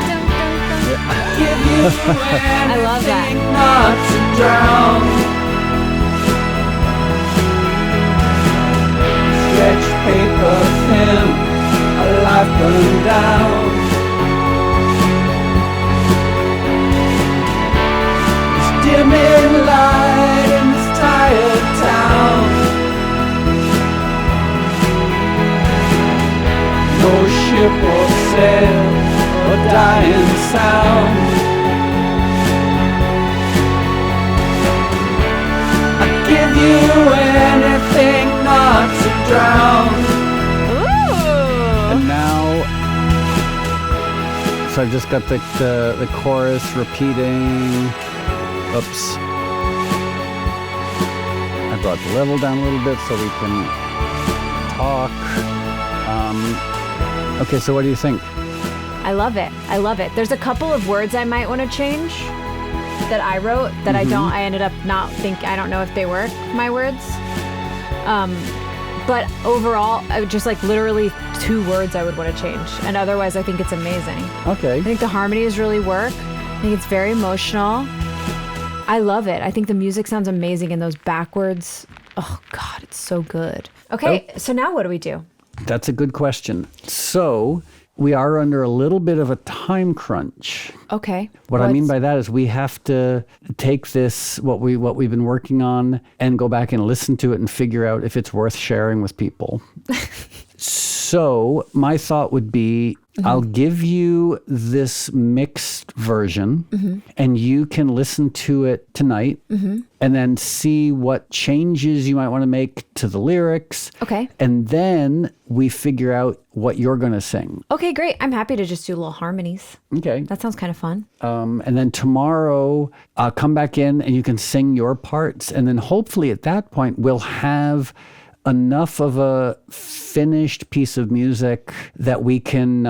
Dun, dun, dun. Give you I love that. anything not to drown. Stretch paper thin, a life burned down. It's dimming light in this tired town. No ship or sail or dying sound. I'd give you anything not to drown. Ooh. And now, so I've just got the chorus repeating. Oops. I brought the level down a little bit so we can talk. Okay, so what do you think? I love it. I love it. There's a couple of words I might want to change that I wrote that I ended up I don't know if they were my words. But overall, I would just like literally 2 words I would want to change. And otherwise, I think it's amazing. Okay. I think the harmonies really work. I think it's very emotional. I love it. I think the music sounds amazing and those backwards. Oh God, it's so good. Okay, so now what do we do? That's a good question. So we are under a little bit of a time crunch. Okay. What I mean by that is we have to take this, what we've been working on, and go back and listen to it and figure out if it's worth sharing with people. So my thought would be, I'll give you this mixed version and you can listen to it tonight and then see what changes you might want to make to the lyrics. Okay. And then we figure out what you're going to sing. Okay, great. I'm happy to just do little harmonies. Okay. That sounds kind of fun. And then tomorrow, I'll come back in and you can sing your parts. And then hopefully at that point, we'll have enough of a finished piece of music that we can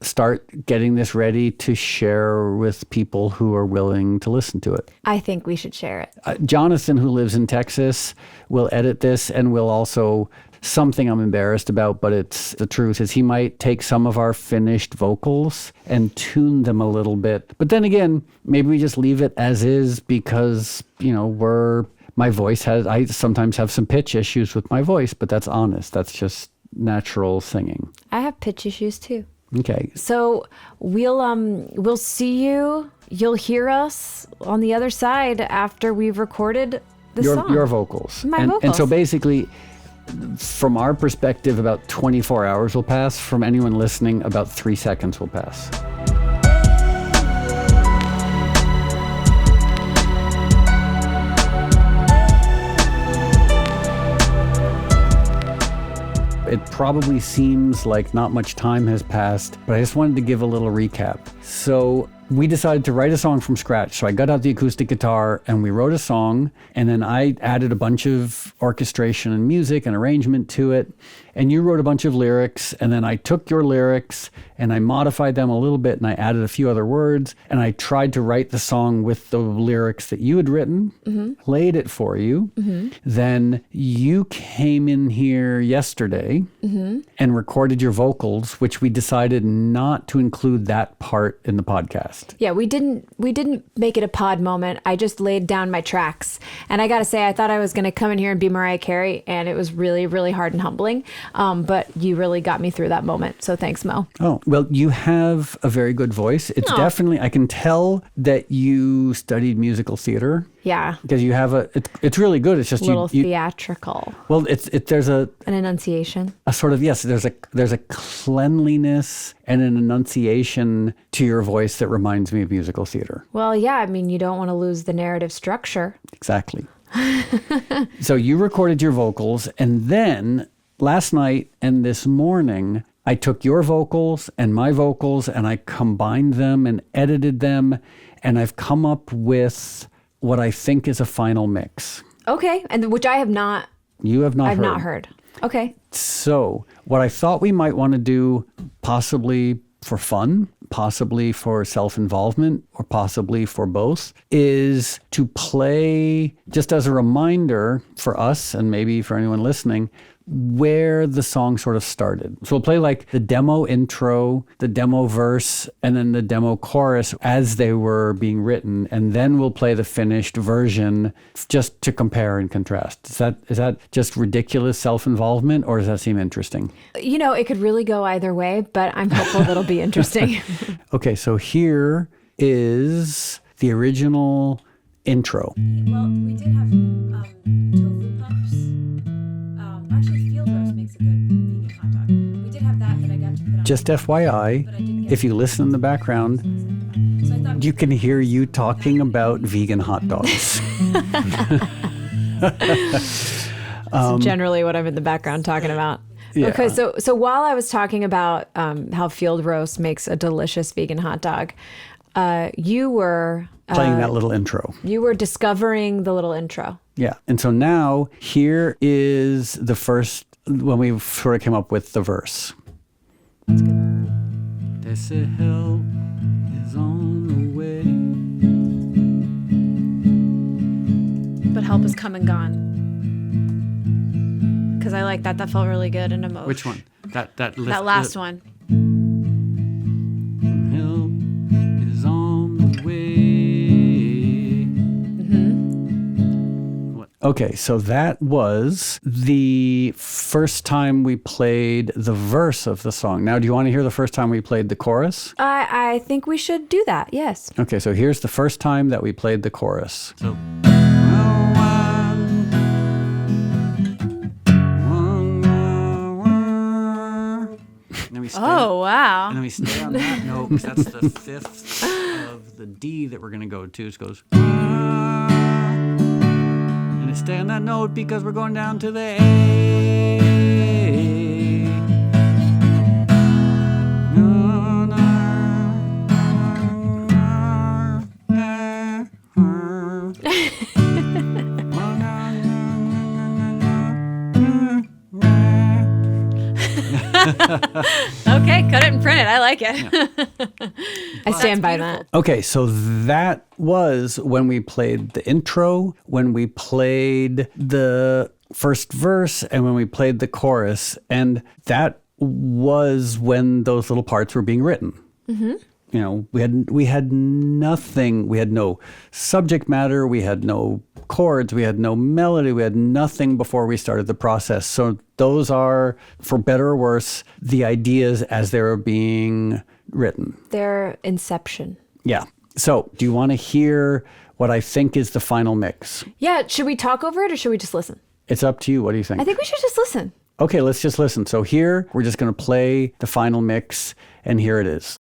start getting this ready to share with people who are willing to listen to it. I think we should share it. Jonathan, who lives in Texas, will edit this and will also, something I'm embarrassed about, but it's the truth, is he might take some of our finished vocals and tune them a little bit. But then again, maybe we just leave it as is because, my voice I sometimes have some pitch issues with my voice, but that's honest. That's just natural singing. I have pitch issues too. Okay. So we'll see you. You'll hear us on the other side after we've recorded the song. Your vocals. My vocals. And so basically, from our perspective, about 24 hours will pass. From anyone listening, about 3 seconds will pass. It probably seems like not much time has passed, but I just wanted to give a little recap. So we decided to write a song from scratch. So I got out the acoustic guitar and we wrote a song, and then I added a bunch of orchestration and music and arrangement to it. And you wrote a bunch of lyrics, and then I took your lyrics and I modified them a little bit and I added a few other words, and I tried to write the song with the lyrics that you had written, played it for you. Then you came in here yesterday and recorded your vocals, which we decided not to include that part in the podcast. Yeah, we didn't make it a pod moment. I just laid down my tracks. And I got to say, I thought I was going to come in here and be Mariah Carey, and it was really, really hard and humbling. But you really got me through that moment. So thanks, Mo. Oh, well, you have a very good voice. It's definitely, I can tell that you studied musical theater. Yeah. Because you have it's really good. It's just a little theatrical. Well, there's an enunciation. A sort of, yes, there's a cleanliness and an enunciation to your voice that reminds me of musical theater. Well, yeah, I mean, you don't want to lose the narrative structure. Exactly. So you recorded your vocals, and then last night and this morning, I took your vocals and my vocals and I combined them and edited them, and I've come up with what I think is a final mix. Okay, and which I have not. You have not heard. I've not heard. Okay. So what I thought we might want to do, possibly for fun, possibly for self-involvement, or possibly for both, is to play, just as a reminder for us and maybe for anyone listening, where the song sort of started. So we'll play like the demo intro, the demo verse, and then the demo chorus as they were being written, and then we'll play the finished version just to compare and contrast. Is that just ridiculous self-involvement, or does that seem interesting? It could really go either way, but I'm hopeful that'll be interesting. Okay, so here is the original intro. Well, we did have tofu puffs. Actually, field roast makes a good vegan hot dog. We did have that I got to put on. Just FYI, if you listen in the background, you can hear you talking about vegan hot dogs. That's generally what I'm in the background talking about. Yeah. Okay, so while I was talking about how field roast makes a delicious vegan hot dog, you were playing that little intro. You were discovering the little intro. Yeah. And so now here is the first, when we sort of came up with the verse. They say help is on the way. But help is come and gone. Because I like that. That felt really good in a mode. Which one? That last one. Help is on the way. Okay, so that was the first time we played the verse of the song. Now, do you want to hear the first time we played the chorus? I think we should do that, yes. Okay, so here's the first time that we played the chorus. So. we stay. Oh, wow. And then we stay on that note because that's the fifth of the D that we're going to go to. So it goes. And it stay on that note because we're going down to the A. Okay, cut it and print it. I like it. Yeah. I stand by that. Okay, so that was when we played the intro, when we played the first verse, and when we played the chorus. And that was when those little parts were being written. Mm-hmm. You know, we had nothing. We had no subject matter. We had no chords. We had no melody. We had nothing before we started the process. So those are, for better or worse, the ideas as they were being written. Their inception. Yeah. So do you want to hear what I think is the final mix? Yeah. Should we talk over it or should we just listen? It's up to you. What do you think? I think we should just listen. Okay, let's just listen. So here, we're just going to play the final mix, and here it is.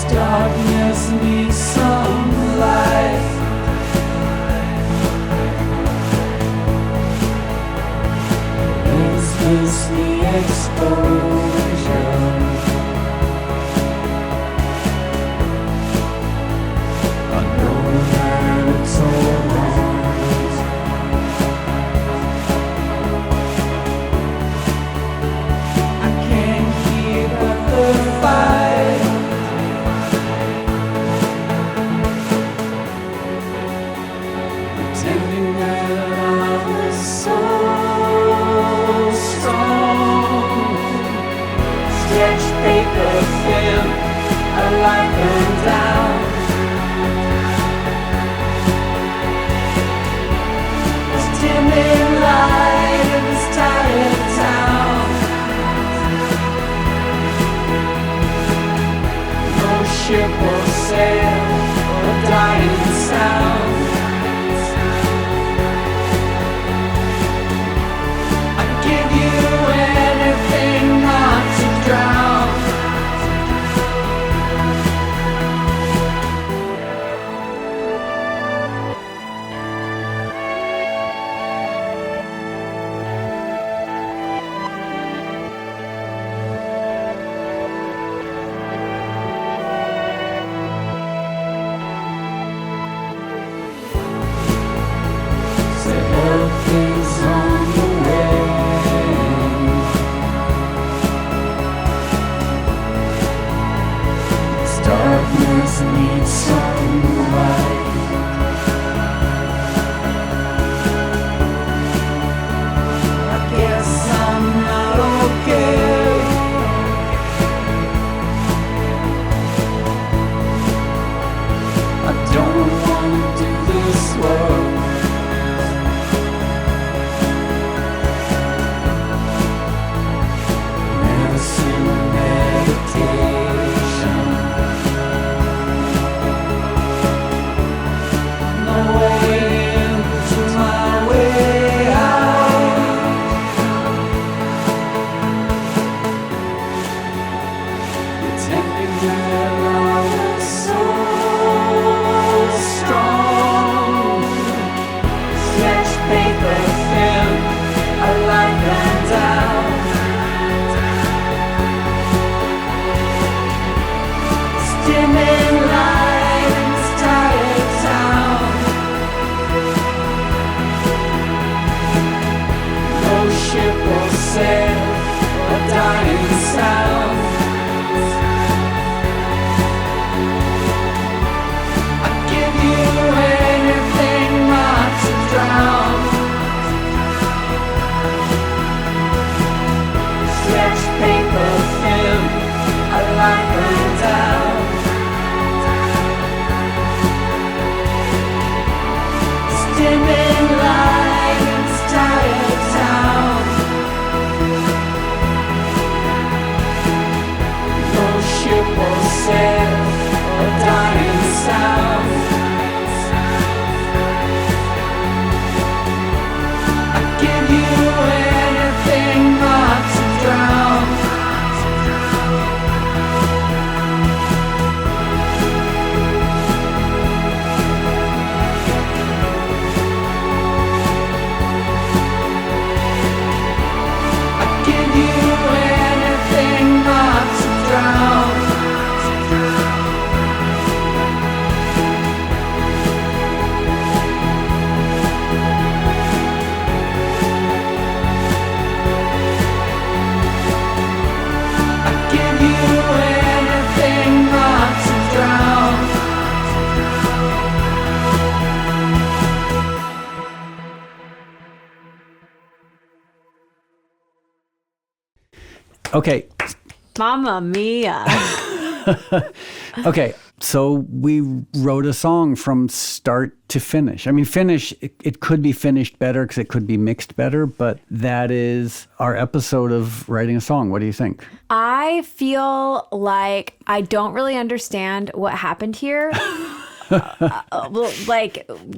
Darkness needs some light. Is this the exposure? I know that it's all wrong. I can't keep up the fight. Paper thin, I like them down. There's dimming light in this tired town. No ship or sail or dying sound. I'd give you anything not to drown. Need some light. I guess I'm not okay. I don't want to do this work. Medicine, meditation. Dimming light in this tired town. dying sound. I'd give you anything not to drown. Stretch paper thin, I line them down. Dimming lights, tired town. No ship will sail, a dying sound. I'd give you anything not to drown. Okay. Mamma mia. Okay. So we wrote a song from start to finish. I mean, it could be finished better because it could be mixed better, but that is our episode of writing a song. What do you think? I feel like I don't really understand what happened here.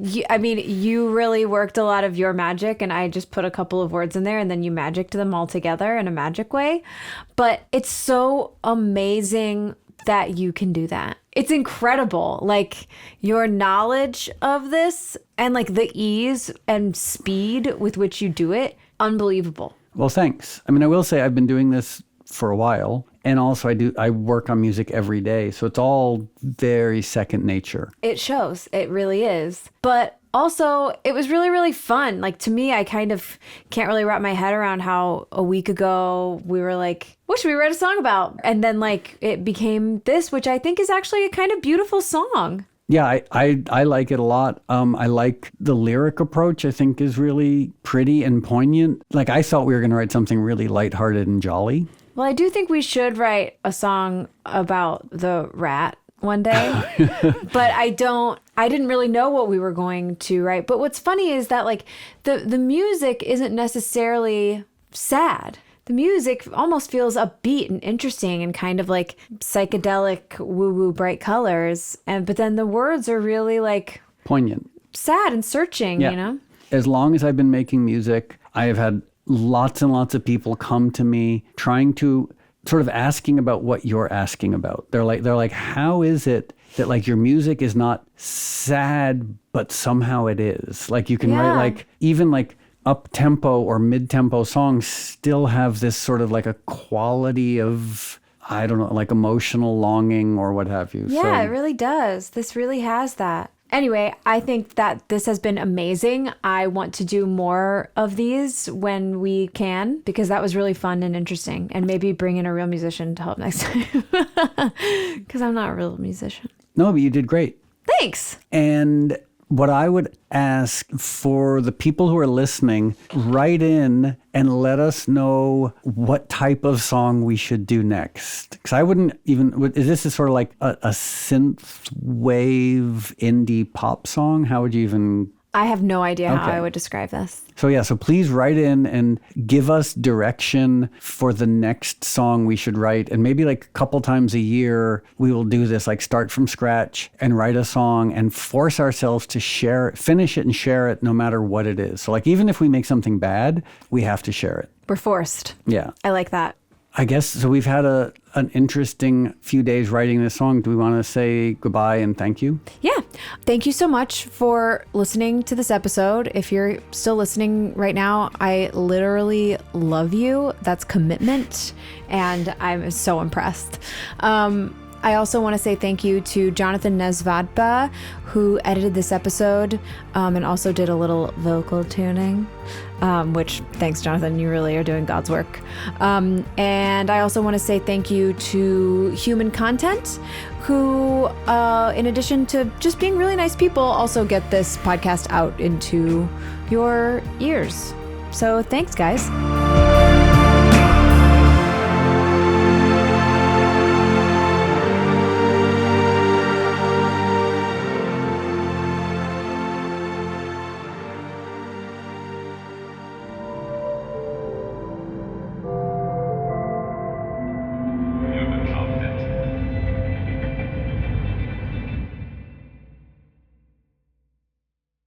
You really worked a lot of your magic, and I just put a couple of words in there, and then you magicked them all together in a magic way. But it's so amazing that you can do that. It's incredible. Like, your knowledge of this and like the ease and speed with which you do it, unbelievable. Well, thanks. I mean, I will say I've been doing this for a while. And also I work on music every day. So it's all very second nature. It shows. It really is. But also, it was really, really fun. Like, to me, I kind of can't really wrap my head around how a week ago we were like, what should we write a song about? And then like it became this, which I think is actually a kind of beautiful song. Yeah, I like it a lot. I like the lyric approach, I think is really pretty and poignant. Like, I thought we were going to write something really lighthearted and jolly. Well, I do think we should write a song about the rat one day, but I didn't really know what we were going to write. But what's funny is that like the music isn't necessarily sad. The music almost feels upbeat and interesting and kind of like psychedelic, woo-woo, bright colors. But then the words are really like poignant, sad and searching, you know? As long as I've been making music, I have had lots and lots of people come to me trying to sort of asking about what you're asking about. They're like, how is it that like your music is not sad, but somehow it is? Like, you can write like even like up-tempo or mid-tempo songs still have this sort of like a quality of, I don't know, like emotional longing or what have you. Yeah, so it really does. This really has that. Anyway, I think that this has been amazing. I want to do more of these when we can, because that was really fun and interesting. And maybe bring in a real musician to help next time, because I'm not a real musician. No, but you did great. Thanks. And what I would ask for the people who are listening, write in and let us know what type of song we should do next. Because I wouldn't even, this is sort of like a synth wave indie pop song. How would you even? I have no idea how I would describe this. So please write in and give us direction for the next song we should write. And maybe like a couple times a year, we will do this, like start from scratch and write a song and force ourselves to share it, finish it and share it no matter what it is. So like, even if we make something bad, we have to share it. We're forced. Yeah. I like that. I guess, so we've had an interesting few days writing this song. Do we want to say goodbye and thank you? Yeah. Thank you so much for listening to this episode. If you're still listening right now, I literally love you. That's commitment. And I'm so impressed. I also want to say thank you to Jonathan Nesvadba, who edited this episode and also did a little vocal tuning, which, thanks, Jonathan, you really are doing God's work. And I also want to say thank you to Human Content, who, in addition to just being really nice people, also get this podcast out into your ears. So thanks, guys.